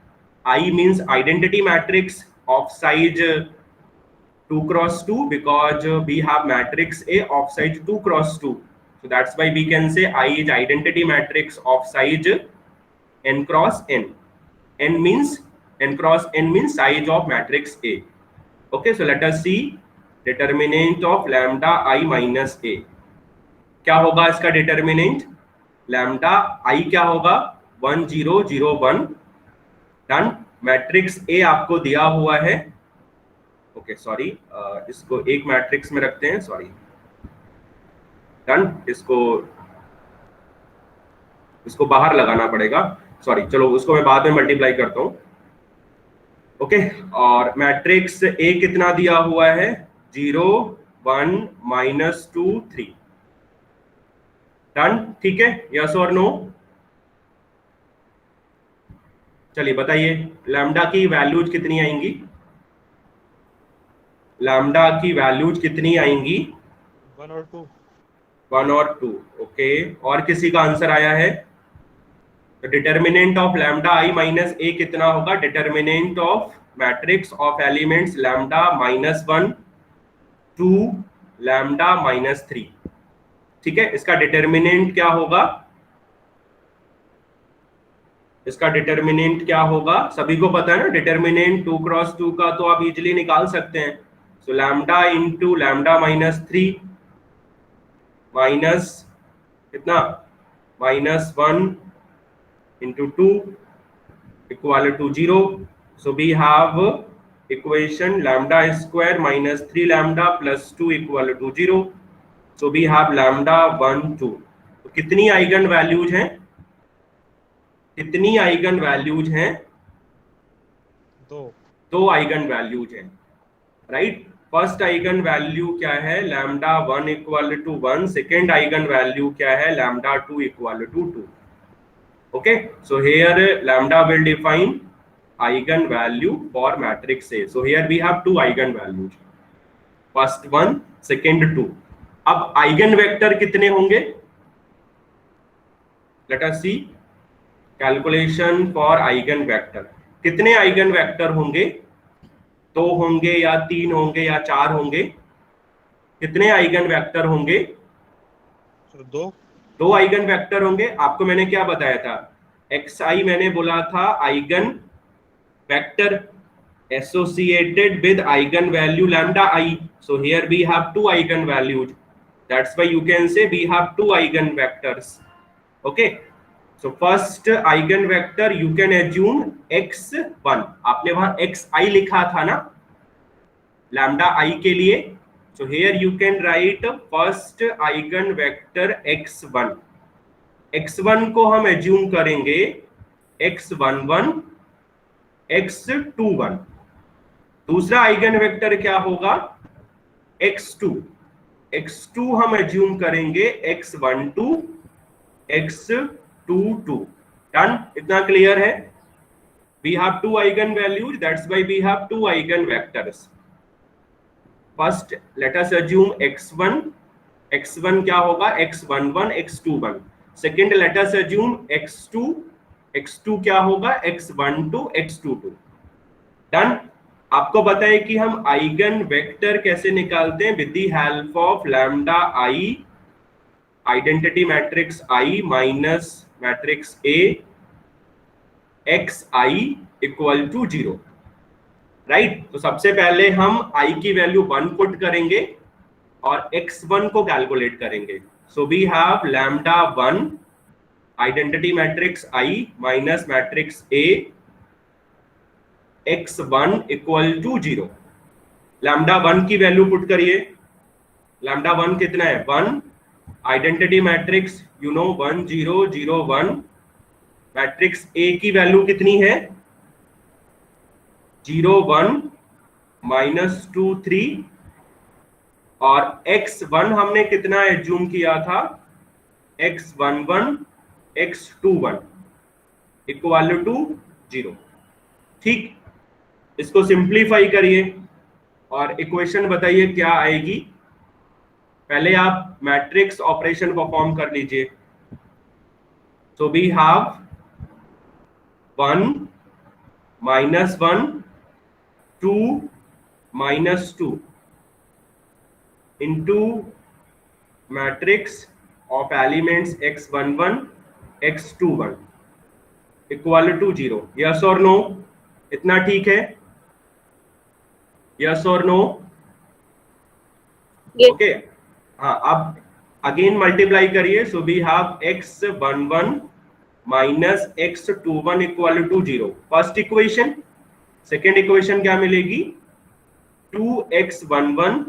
आई means identity matrix of size 2 cross 2 because we have matrix A of size 2 cross 2. So that's why we can say I is identity matrix of size n cross n. N cross n means size of matrix A. Okay, so let us see determinant of lambda I minus A. क्या होगा इसका determinant. Lambda आई क्या होगा 1 0 0 1. Done. Matrix A आपको दिया हुआ है. Okay sorry, इसको एक मैट्रिक्स में रखते हैं. सॉरी. डन. इसको बाहर लगाना पड़ेगा. सॉरी, चलो उसको मैं बाद में मल्टीप्लाई करता हूं. ओके, और मैट्रिक्स ए कितना दिया हुआ है 0 1 -2 3. डन. ठीक है, यस और नो. चलिए बताइए लैम्डा की वैल्यूज कितनी आएंगी. लैम्डा की वैल्यूज कितनी आएंगी 1 और 2. 1 और 2. ओके, और किसी का आंसर आया है. तो determinant of lambda I minus A कितना होगा. Determinant of matrix of elements lambda -1 2 lambda -3. ठीक है, इसका डिटर्मिनेंट क्या होगा. इसका डिटर्मिनेंट क्या होगा सभी को पता है ना. डिटर्मिनेंट 2 क्रॉस 2 का तो आप इजीली निकाल सकते हैं. सो लैम्डा इंटू लैम्डा -3 माइनस कितना -1 into 2 equal to 0. So we have equation lambda square minus 3 lambda plus 2 equal to 0. So we have lambda 1 2. तो कितनी आइगन वैल्यूज हैं. कितनी आइगन वैल्यूज हैं 2 आइगन वैल्यूज हैं. राइट. फर्स्ट आइगन वैल्यू क्या है lambda 1 equal to 1. Second eigen value क्या है lambda 2 equal to 2. Okay, so here lambda will define eigen value for matrix A. So here we have 2 eigen values. First one, second 2. अब eigen vector कितने होंगे. Let us see calculation for eigen vector. कितने eigen vector होंगे. 2 होंगे या 3 होंगे या 4 होंगे. कितने eigen vector होंगे. 2 आइगन वेक्टर होंगे. आपको मैंने क्या बताया था xi मैंने बोला था eigen vector associated with eigen value lambda i. So here we have 2 eigen values. That's why you can say we have 2 eigen vectors. Okay, so first eigen vector you can assume x1. आपने वहां xi लिखा था ना lambda i के लिए. So here you can write first eigen vector x1. x1 को हम assume करेंगे x11 x21. दूसरा आइगन वेक्टर क्या होगा x2. x2 हम assume करेंगे x12 x22. डन. इतना क्लियर है. we have two eigenvalues, that's why we have two eigenvectors. First let us assume x1 क्या होगा, x11 x21. Second let us assume x2 क्या होगा, x12 x22. डन. आपको पता है कि हम आइगन वेक्टर कैसे निकालते हैं, with the help of lambda I, identity matrix I minus matrix A, x I equal to 0, right. तो सबसे पहले हम आई की वैल्यू 1 पुट करेंगे और x1 को कैलकुलेट करेंगे. So we have lambda 1 identity matrix I minus matrix A, x1 equal to 0. Lambda 1 की वैल्यू पुट करिए. लैम्डा 1 कितना है, 1. Identity matrix 1 0 0 1. मैट्रिक्स ए की वैल्यू कितनी है, 0 1 -2 3. और x1 हमने कितना एज्यूम किया था, x11 x21 इक्वल टू 0. ठीक, इसको सिंप्लीफाई करिए और इक्वेशन बताइए क्या आएगी. पहले आप मैट्रिक्स ऑपरेशन परफॉर्म कर लीजिए. So we have 1 -1 2 -2 into matrix of elements x11 x21 equal to 0. Yes और नो, इतना ठीक है, यस और नो. ओके, हाँ. अब अगेन मल्टीप्लाई करिए. So we have x11 minus x21 equal to 0, first equation. Second equation क्या मिलेगी, 2x11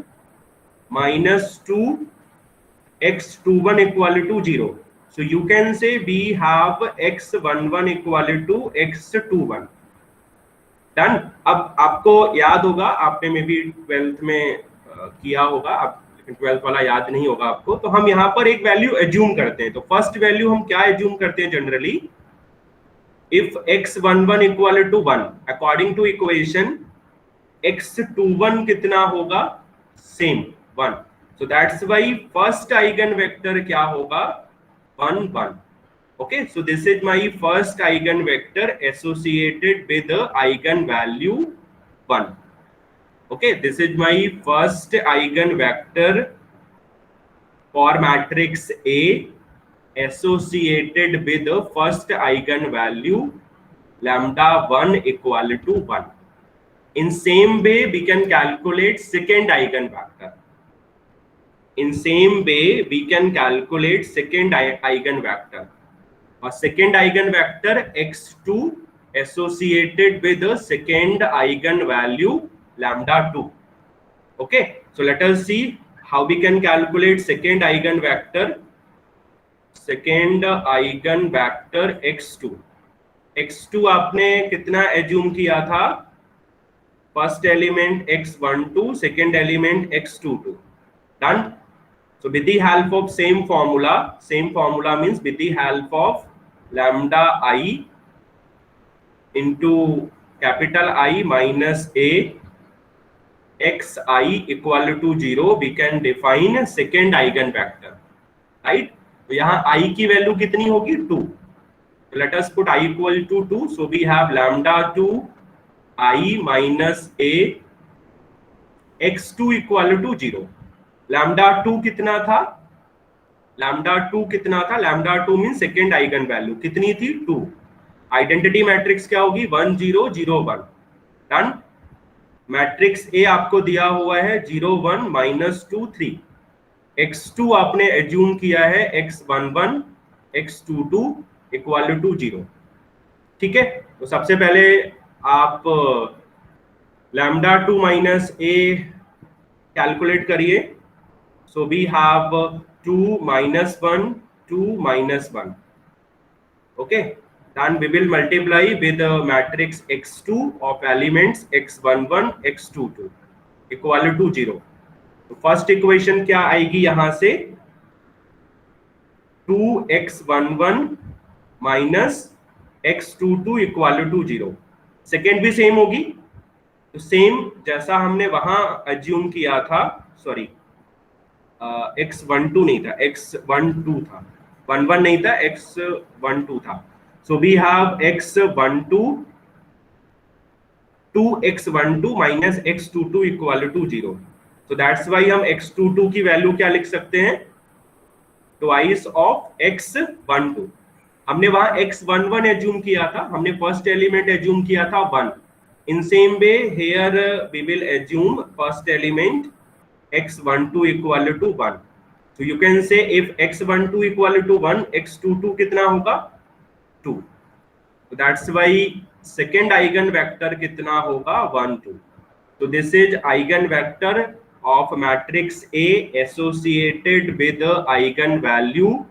minus 2x21 equal to 0. So you can say we have x11 equal to x21. Done. अब आपको याद होगा, आपने मे बी 12th में किया होगा, लेकिन 12th वाला याद नहीं होगा आपको. तो हम यहाँ पर एक वैल्यू एज्यूम करते हैं. तो फर्स्ट वैल्यू हम क्या एज्यूम करते हैं generally, if x11 equal to 1, according to equation x21 कितना होगा, same 1. So that's why first eigenvector क्या होगा, 1 1. Okay, so this is my first eigenvector associated with the eigenvalue 1. Okay, this is my first eigenvector for matrix A associated with the first eigenvalue lambda 1 equal to 1. In same way we can calculate second eigenvector. In same way we can calculate second eigenvector. A second eigenvector x2 associated with the second eigenvalue lambda 2. Okay, so let us see how we can calculate second eigenvector. Second eigenvector x2. x2 आपने कितना assume किया था, first element x12, second element x22. Done. So with the help of same formula means with the help of lambda I into capital I minus a xi equal to 0, we can define second eigenvector, right? तो यहाँ I की value कितनी होगी, 2. So let us put I equal to 2. So we have lambda 2 I minus a x2 equal to 0. Lambda 2 कितना था, lambda 2 कितना था, lambda 2 mean second eigen value कितनी थी, 2. आइडेंटिटी मैट्रिक्स क्या होगी, 1 0 0 1. डन. मैट्रिक्स ए आपको दिया हुआ है 0 1 -2 3. x2 आपने एज्यूम किया है x11 x22 इक्वल टू 0. ठीक है, तो सबसे पहले आप लैम्डा 2 माइनस ए कैलकुलेट करिए. So we have 2 minus 1 2 minus 1. Okay, then we will multiply with the matrix x2 of elements x11 x22 equal to 0. तो फर्स्ट इक्वेशन क्या आएगी यहां से, 2x11 minus x22 equal to 0. Second भी same होगी, तो same जैसा हमने वहां एज्यूम किया था, सॉरी x12 नहीं था, x12 था, 11 नहीं था, x12 था. So we have x12 2x12 minus x22 equal to 0. So that's why हम x22 की वैल्यू क्या लिख सकते हैं, ट्वाइस ऑफ x12. हमने वहां x11 एज्यूम किया था, हमने फर्स्ट एलिमेंट एज्यूम किया था 1. In same way here we will assume first element x12 equal to 1. So you can say if x12 equal to 1, x22 कितना होगा 2. So that's why second eigen vector कितना होगा 1 2. So this is eigen vector of matrix A associated with the eigen value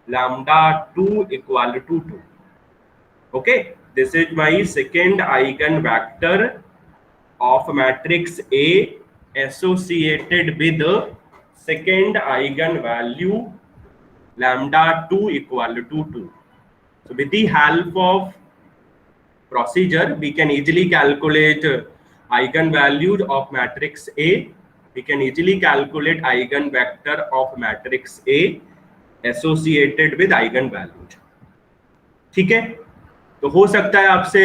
lambda 2 equal to 2. Okay, this is my second eigen vector of matrix A associated with the second eigen value lambda 2 equal to 2. So with the help of procedure, we can easily calculate eigen values of matrix A. We can easily calculate eigen vector of matrix A associated with eigen values. ठीक है, तो हो सकता है आपसे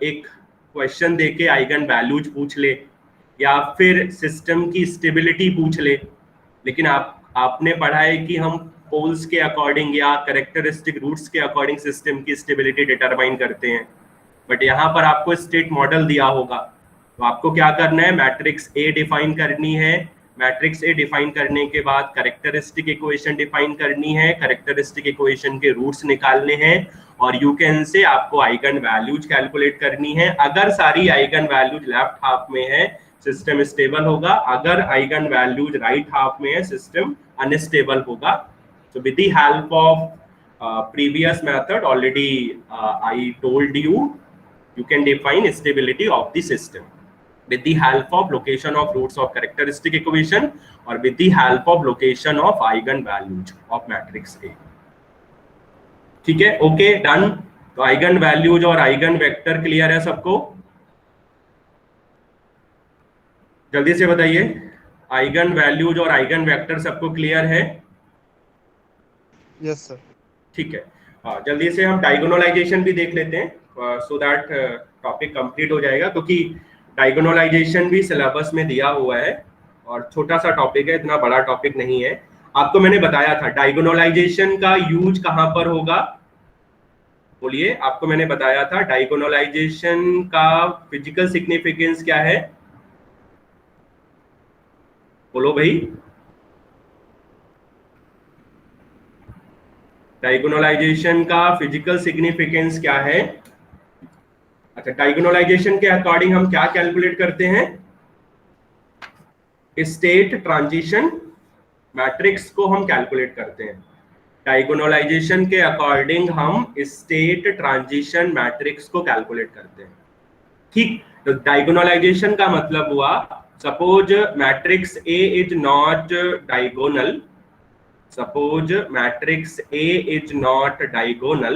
एक question देके eigen values पूछ ले या फिर सिस्टम की स्टेबिलिटी पूछ ले, लेकिन आपने पढ़ा है कि हम पोल्स के अकॉर्डिंग या कैरेक्टरिस्टिक रूट्स के अकॉर्डिंग सिस्टम की स्टेबिलिटी डिटरमाइन करते हैं. बट यहाँ पर आपको स्टेट मॉडल दिया होगा, तो आपको क्या करना है, मैट्रिक्स ए डिफाइन करनी है. मैट्रिक्स ए डिफाइन करने के बाद कैरेक्टरिस्टिक इक्वेशन डिफाइन करनी है, कैरेक्टरिस्टिक इक्वेशन के रूट्स निकालने हैं, और यू कैन से आपको आइगन वैल्यूज कैलकुलेट करनी है. अगर सारी आइगन वैल्यूज लेफ्ट हाफ में है, सिस्टम स्टेबल होगा. अगर आइगन वैल्यूज राइट हाफ में है, सिस्टम अनस्टेबल होगा. So with the help of previous method already I told you, you can define stability of the system with the help of location of roots of characteristic equation or with the help of location of eigen values of matrix A. ठीक है, okay done. तो eigen values और eigen vector clear है सबको? जल्दी से बताइए, eigen values और आइगन वेक्टर सबको क्लियर है? Yes sir. ठीक है, जल्दी से हम डायगोनलाइजेशन भी देख लेते हैं सो दैट टॉपिक कंप्लीट हो जाएगा, क्योंकि डायगोनलाइजेशन भी सिलेबस में दिया हुआ है और छोटा सा टॉपिक है, इतना बड़ा टॉपिक नहीं है. आपको मैंने बताया था डायगोनलाइजेशन का यूज कहां पर होगा, बोलिए. आपको मैंने बताया था डायगोनलाइजेशन का फिजिकल सिग्निफिकेंस क्या है, बोलो भाई. डायगोनलाइजेशन का फिजिकल सिग्निफिकेंस क्या है? अच्छा, डायगोनलाइजेशन के अकॉर्डिंग हम क्या कैलकुलेट करते हैं, स्टेट ट्रांजिशन मैट्रिक्स को हम कैलकुलेट करते हैं. डायगोनलाइजेशन के अकॉर्डिंग हम स्टेट ट्रांजिशन मैट्रिक्स को कैलकुलेट करते हैं. ठीक, तो डायगोनलाइजेशन का मतलब हुआ, suppose matrix A is not diagonal, suppose matrix A is not diagonal,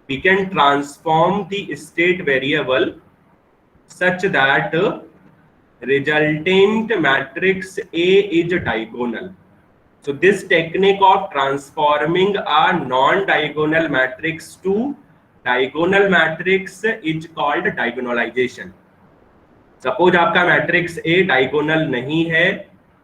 we can transform the state variable such that resultant matrix A is diagonal. So this technique of transforming a non-diagonal matrix to diagonal matrix is called diagonalization. Suppose आपका matrix A diagonal नहीं है,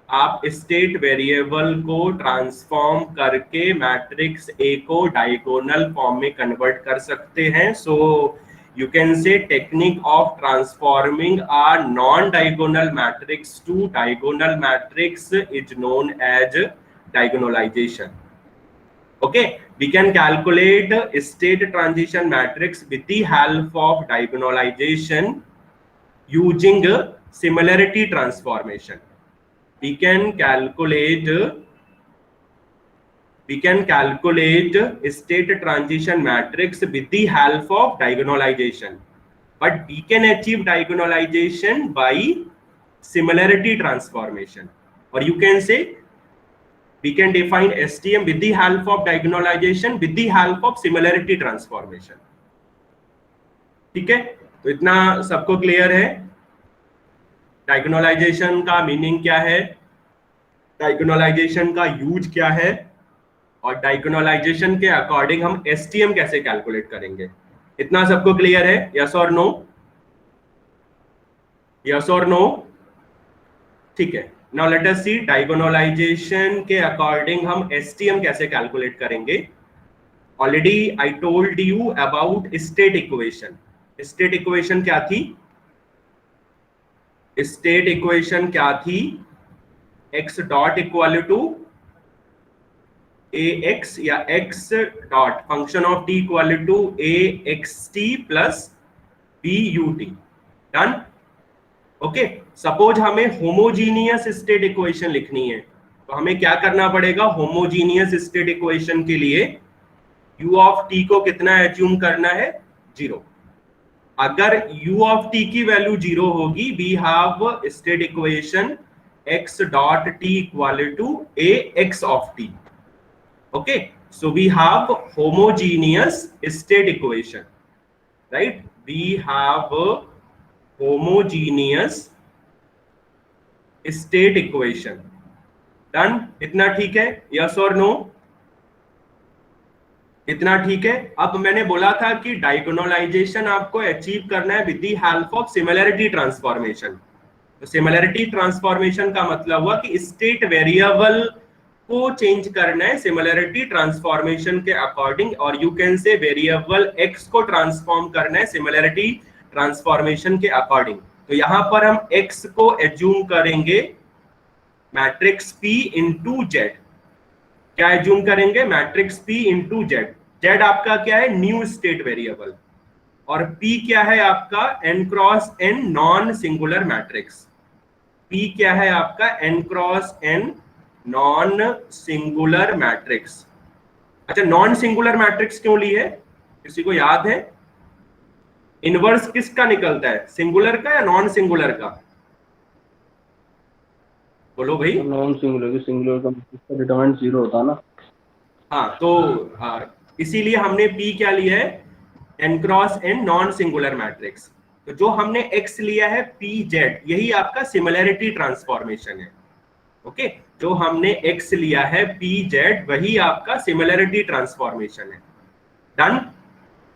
आप state variable को transform करके matrix A को diagonal form में convert कर सकते हैं. So you can say technique of transforming a non diagonal matrix to diagonal matrix is known as diagonalization. Okay, we can calculate state transition matrix with the help of diagonalization using similarity transformation. We can calculate state transition matrix with the help of diagonalization, but we can achieve diagonalization by similarity transformation, or you can say we can define STM with the help of diagonalization with the help of similarity transformation. ठीक है, तो इतना सबको clear है? डायगोनलाइजेशन का meaning क्या है, डायगोनलाइजेशन का यूज क्या है, और डायगोनलाइजेशन के अकॉर्डिंग हम एसटीएम कैसे कैलकुलेट करेंगे, इतना सबको क्लियर है? यस और नो? यस और नो? ठीक है, नाउ लेट अस सी डायगोनलाइजेशन के अकॉर्डिंग हम एसटीएम कैसे कैलकुलेट करेंगे. Already I told you about state equation. State equation क्या थी? स्टेट इक्वेशन क्या थी? x dot equal to ax या x dot function of t equal to axt plus but. Done. Okay, suppose हमें homogeneous state equation लिखनी है, तो हमें क्या करना पड़ेगा? होमोजीनियस स्टेट इक्वेशन के लिए u ऑफ t को कितना एज्यूम करना है? 0. अगर u ऑफ t की वैल्यू 0 होगी, we have state equation x dot t equal to ax of t. Okay, so we have homogeneous state equation, right? We have homogeneous state equation. Done. इतना ठीक है? Yes और no? इतना ठीक है? अब मैंने बोला था कि डायगोनलाइजेशन आपको अचीव करना है with the help of similarity transformation. तो सिमिलैरिटी ट्रांसफॉर्मेशन का मतलब हुआ कि स्टेट वेरिएबल को चेंज करना है सिमिलैरिटी ट्रांसफॉर्मेशन के अकॉर्डिंग, और यू कैन से वेरिएबल x को ट्रांसफॉर्म करना है सिमिलैरिटी ट्रांसफॉर्मेशन के अकॉर्डिंग. तो यहां पर हम x को एज्यूम करेंगे मैट्रिक्स p इंटू जेड. क्या एज्यूम करेंगे? Matrix p into Z. Z आपका क्या है? New state variable. और p क्या है आपका? n cross n non singular matrix. p क्या है आपका? n cross n non singular matrix. अच्छा, नॉन सिंगुलर मैट्रिक्स क्यों ली है? किसी को याद है? इनवर्स किसका निकलता है, सिंगुलर का या नॉन सिंगुलर का? बोलो भाई. नॉन सिंगुलर, सिंगुलर का डिटरमिनेंट 0 होता है ना. हाँ, तो इसीलिए हमने p क्या लिया है? n cross n non singular matrix. तो जो हमने x लिया है p z, यही आपका सिमिलैरिटी ट्रांसफॉर्मेशन है. ओके, जो हमने x लिया है p z, वही आपका सिमिलैरिटी ट्रांसफॉर्मेशन है. डन.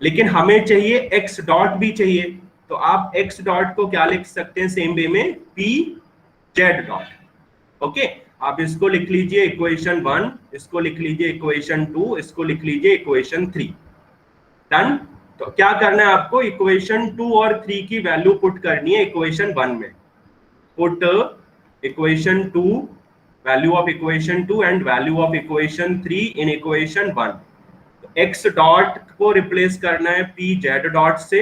लेकिन हमें चाहिए x डॉट भी चाहिए, तो आप x डॉट को क्या लिख सकते हैं सेम वे में? p z dot. ओके, आप इसको लिख लीजिए इक्वेशन 1, इसको लिख लीजिए इक्वेशन 2, इसको लिख लीजिए इक्वेशन 3. डन. तो क्या करना है आपको? इक्वेशन 2 और 3 की वैल्यू पुट करनी है इक्वेशन 1 में. Put equation 2, value of equation 2 and value of equation 3 in equation 1. x dot को रिप्लेस करना है p z डॉट से,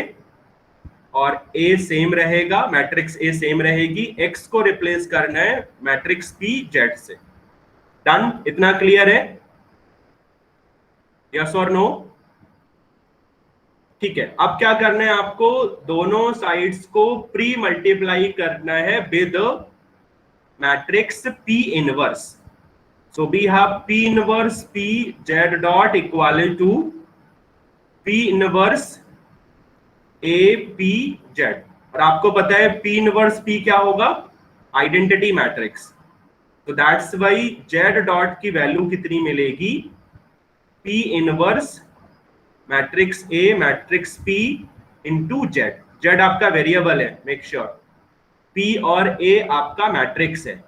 और a सेम रहेगा, मैट्रिक्स a सेम रहेगी. x को रिप्लेस करना है मैट्रिक्स p z से. डन. इतना क्लियर है? यस और नो? ठीक है. अब क्या करना है आपको? दोनों साइड्स को प्री मल्टीप्लाई करना है with matrix p inverse. So we have P inverse P Z dot equal to P inverse A P Z. और आपको पता है P inverse P क्या होगा? Identity matrix. तो दैट्स वाई Z डॉट की वैल्यू कितनी मिलेगी? P inverse matrix A matrix P into Z. Z आपका वेरिएबल है, मेक श्योर. P और A आपका मैट्रिक्स है.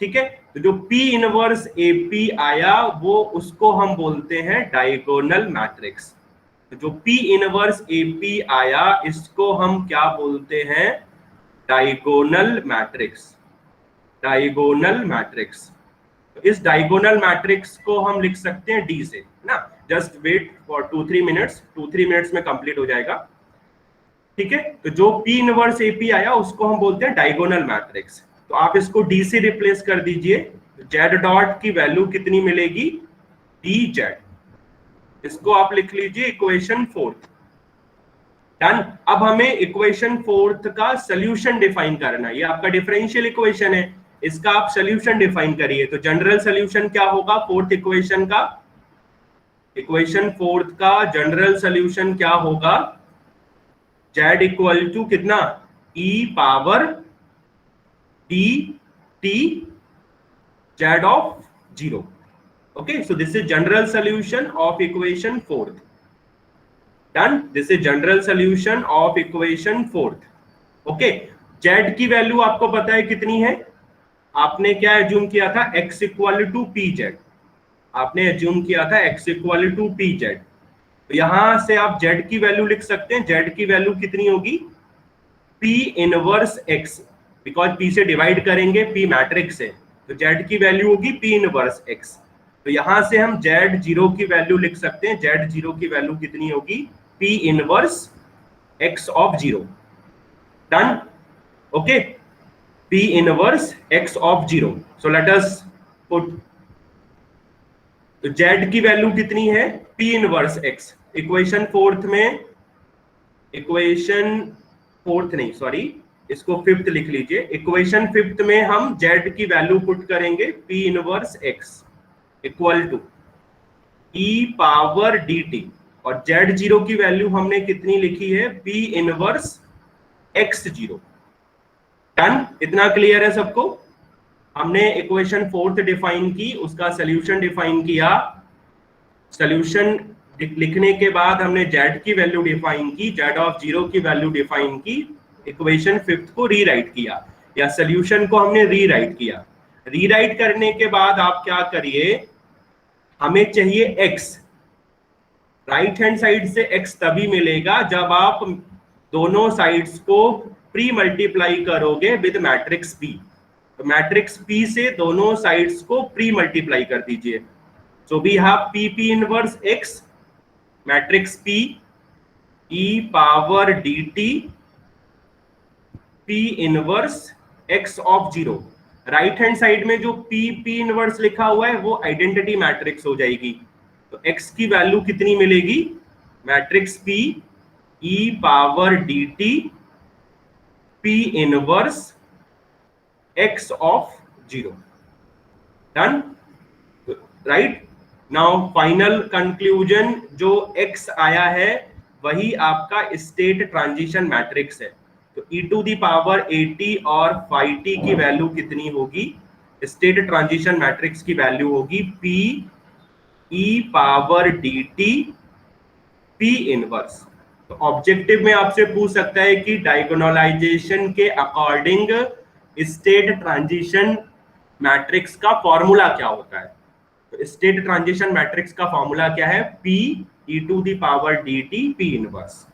ठीक है. तो जो P इनवर्स AP आया, वो उसको हम बोलते हैं डायगोनल मैट्रिक्स. तो जो P इनवर्स AP आया, इसको हम क्या बोलते हैं? Diagonal matrix. Diagonal matrix. तो इस डायगोनल मैट्रिक्स को हम लिख सकते हैं D से ना. Just wait for 2-3 minutes, 2-3 minutes में कंप्लीट हो जाएगा. ठीक है. तो जो P इनवर्स AP आया, उसको हम बोलते हैं डायगोनल मैट्रिक्स. तो आप इसको d से रिप्लेस कर दीजिए. z डॉट की वैल्यू कितनी मिलेगी? dz. इसको आप लिख लीजिए इक्वेशन 4. डन. अब हमें इक्वेशन 4 का सॉल्यूशन डिफाइन करना है. ये आपका डिफरेंशियल इक्वेशन है, इसका आप सॉल्यूशन डिफाइन करिए. तो जनरल सॉल्यूशन क्या होगा 4th इक्वेशन का? इक्वेशन 4 का जनरल सॉल्यूशन क्या होगा? जेड इक्वल टू कितना, e power D T Z of 0. Okay, so this is general solution of equation 4th. Done. This is general solution of equation 4th. Okay, z की value आपको पता है कितनी है, आपने क्या एज्यूम किया था, x equal to P Z. आपने एज्यूम किया था x equal to P Z. तो यहां से आप z की वैल्यू लिख सकते हैं. z की वैल्यू कितनी होगी, p inverse x, because p से डिवाइड करेंगे, p मैट्रिक्स है, तो z की वैल्यू होगी p इनवर्स x. तो यहां से हम z0 की वैल्यू लिख सकते हैं. z0 की वैल्यू कितनी होगी, p inverse x of 0. Done. Okay, p inverse x of 0. So let us put, तो z की वैल्यू कितनी है, p inverse x. Equation 4th में, इक्वेशन 4th नहीं, सॉरी, इसको 5th लिख लीजिए. इक्वेशन 5th में हम z की वैल्यू पुट करेंगे, p inverse x equal to e power dt, और z0 की वैल्यू हमने कितनी लिखी है, p इनवर्स x0. डन. इतना क्लियर है सबको. हमने इक्वेशन 4th डिफाइन की, उसका सॉल्यूशन डिफाइन किया. सॉल्यूशन लिखने के बाद हमने z की वैल्यू डिफाइन की, z ऑफ 0 की वैल्यू डिफाइन की, इक्वेशन 5th को रीराइट किया, या सॉल्यूशन को हमने रीराइट किया. रीराइट करने के बाद आप क्या करिए, हमें चाहिए x. राइट हैंड साइड से x तभी मिलेगा जब आप दोनों साइड्स को प्री मल्टीप्लाई करोगे विद मैट्रिक्स p. तो मैट्रिक्स p से दोनों साइड्स को प्री मल्टीप्लाई कर दीजिए. So we have p inverse x, matrix p, e power dt, p inverse x of 0. Right hand side में जो p इनवर्स लिखा हुआ है वो आइडेंटिटी मैट्रिक्स हो जाएगी. तो x की वैल्यू कितनी मिलेगी, matrix p, e power dt, p inverse x of 0. Done. Right. Now final conclusion, जो x आया है वही आपका स्टेट ट्रांजिशन मैट्रिक्स है. तो e टू दी पावर 80 और 5t की वैल्यू कितनी होगी, स्टेट ट्रांजिशन मैट्रिक्स की वैल्यू होगी p e power dt p inverse. तो ऑब्जेक्टिव में आपसे पूछ सकता है कि डायगोनलाइजेशन के अकॉर्डिंग स्टेट ट्रांजिशन मैट्रिक्स का फॉर्मूला क्या होता है. तो स्टेट ट्रांजिशन मैट्रिक्स का फॉर्मूला क्या है, p e to the power dt p inverse.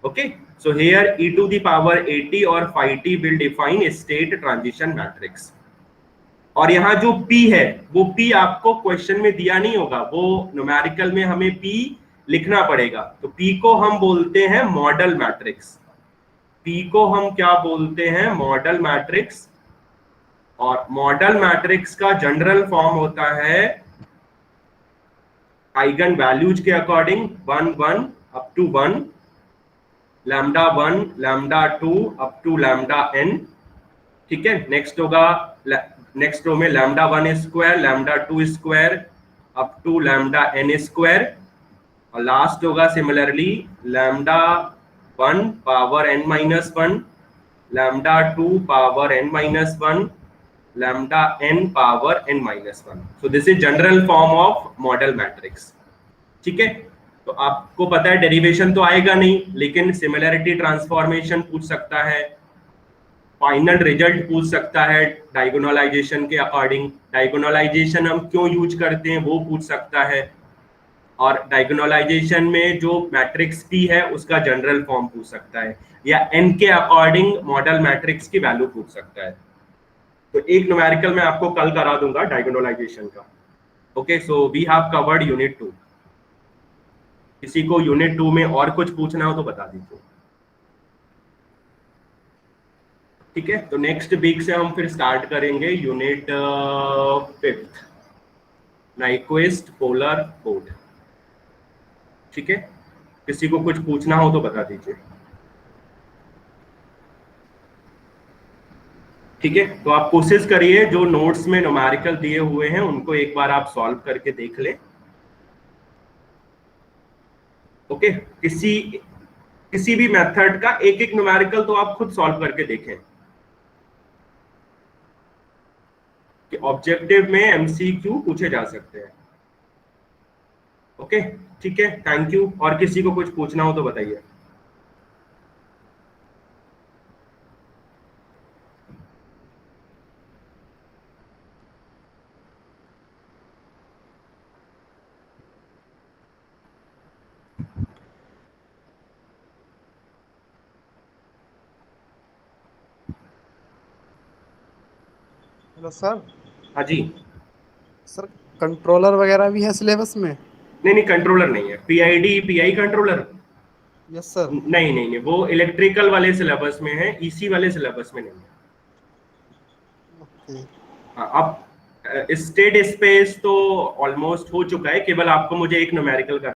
Okay, so here e to the power 80 और 5t will define state transition matrix. और यहाँ जो p है वो p आपको क्वेश्चन में दिया नहीं होगा, वो न्यूमेरिकल में हमें p लिखना पड़ेगा. तो p को हम बोलते हैं मॉडल मैट्रिक्स. p को हम क्या बोलते हैं, मॉडल मैट्रिक्स. और मॉडल मैट्रिक्स का जनरल फॉर्म होता है आइगन वैल्यूज के according 1 1 up to 1, lambda 1, lambda 2 up to lambda n. ठीक है. नेक्स्ट होगा, नेक्स्ट रो में lambda 1 square, lambda 2 square up to lambda n square. और लास्ट होगा similarly lambda 1 power n minus 1, lambda 2 power n minus 1, lambda n power n minus 1. So this is general form of model matrix. ठीक है. तो आपको पता है derivation तो आएगा नहीं, लेकिन सिमिलरिटी ट्रांसफॉर्मेशन पूछ सकता है, फाइनल रिजल्ट पूछ सकता है डायगोनलाइजेशन के अकॉर्डिंग. डायगोनलाइजेशन हम क्यों यूज करते हैं वो पूछ सकता है. और डायगोनलाइजेशन में जो मैट्रिक्स p है उसका जनरल फॉर्म पूछ सकता है, या n के अकॉर्डिंग मॉडल मैट्रिक्स की वैल्यू पूछ सकता है. तो एक न्यूमेरिकल मैं आपको कल करा दूंगा डायगोनलाइजेशन का. Okay, so we have covered unit 2. किसी को यूनिट 2 में और कुछ पूछना हो तो बता दीजिए. ठीक है. तो नेक्स्ट वीक से हम फिर स्टार्ट करेंगे unit 5th, Nyquist polar board. ठीक है. किसी को कुछ पूछना हो तो बता दीजिए. ठीक है. तो आप कोशिश करिए जो नोट्स में न्यूमेरिकल दिए हुए हैं उनको एक बार आप सॉल्व करके देख लें. ओके. किसी किसी भी मेथड का एक एक न्यूमेरिकल तो आप खुद सॉल्व करके देखें कि ऑब्जेक्टिव में एमसीक्यू पूछे जा सकते हैं। ओके, ठीक है, थैंक यू। और किसी को कुछ पूछना हो तो बताइए। Hello sir. हाँ जी। सर कंट्रोलर वगैरह भी है सिलेबस में? नहीं, कंट्रोलर नहीं है। PID, pi controller yes sir. नहीं, वो इलेक्ट्रिकल वाले सिलेबस में है, ईसी वाले सिलेबस में नहीं है। ओके। हाँ, अब स्टेट स्पेस तो ऑलमोस्ट हो चुका है, केवल आपको मुझे एक न्यूमेरिकल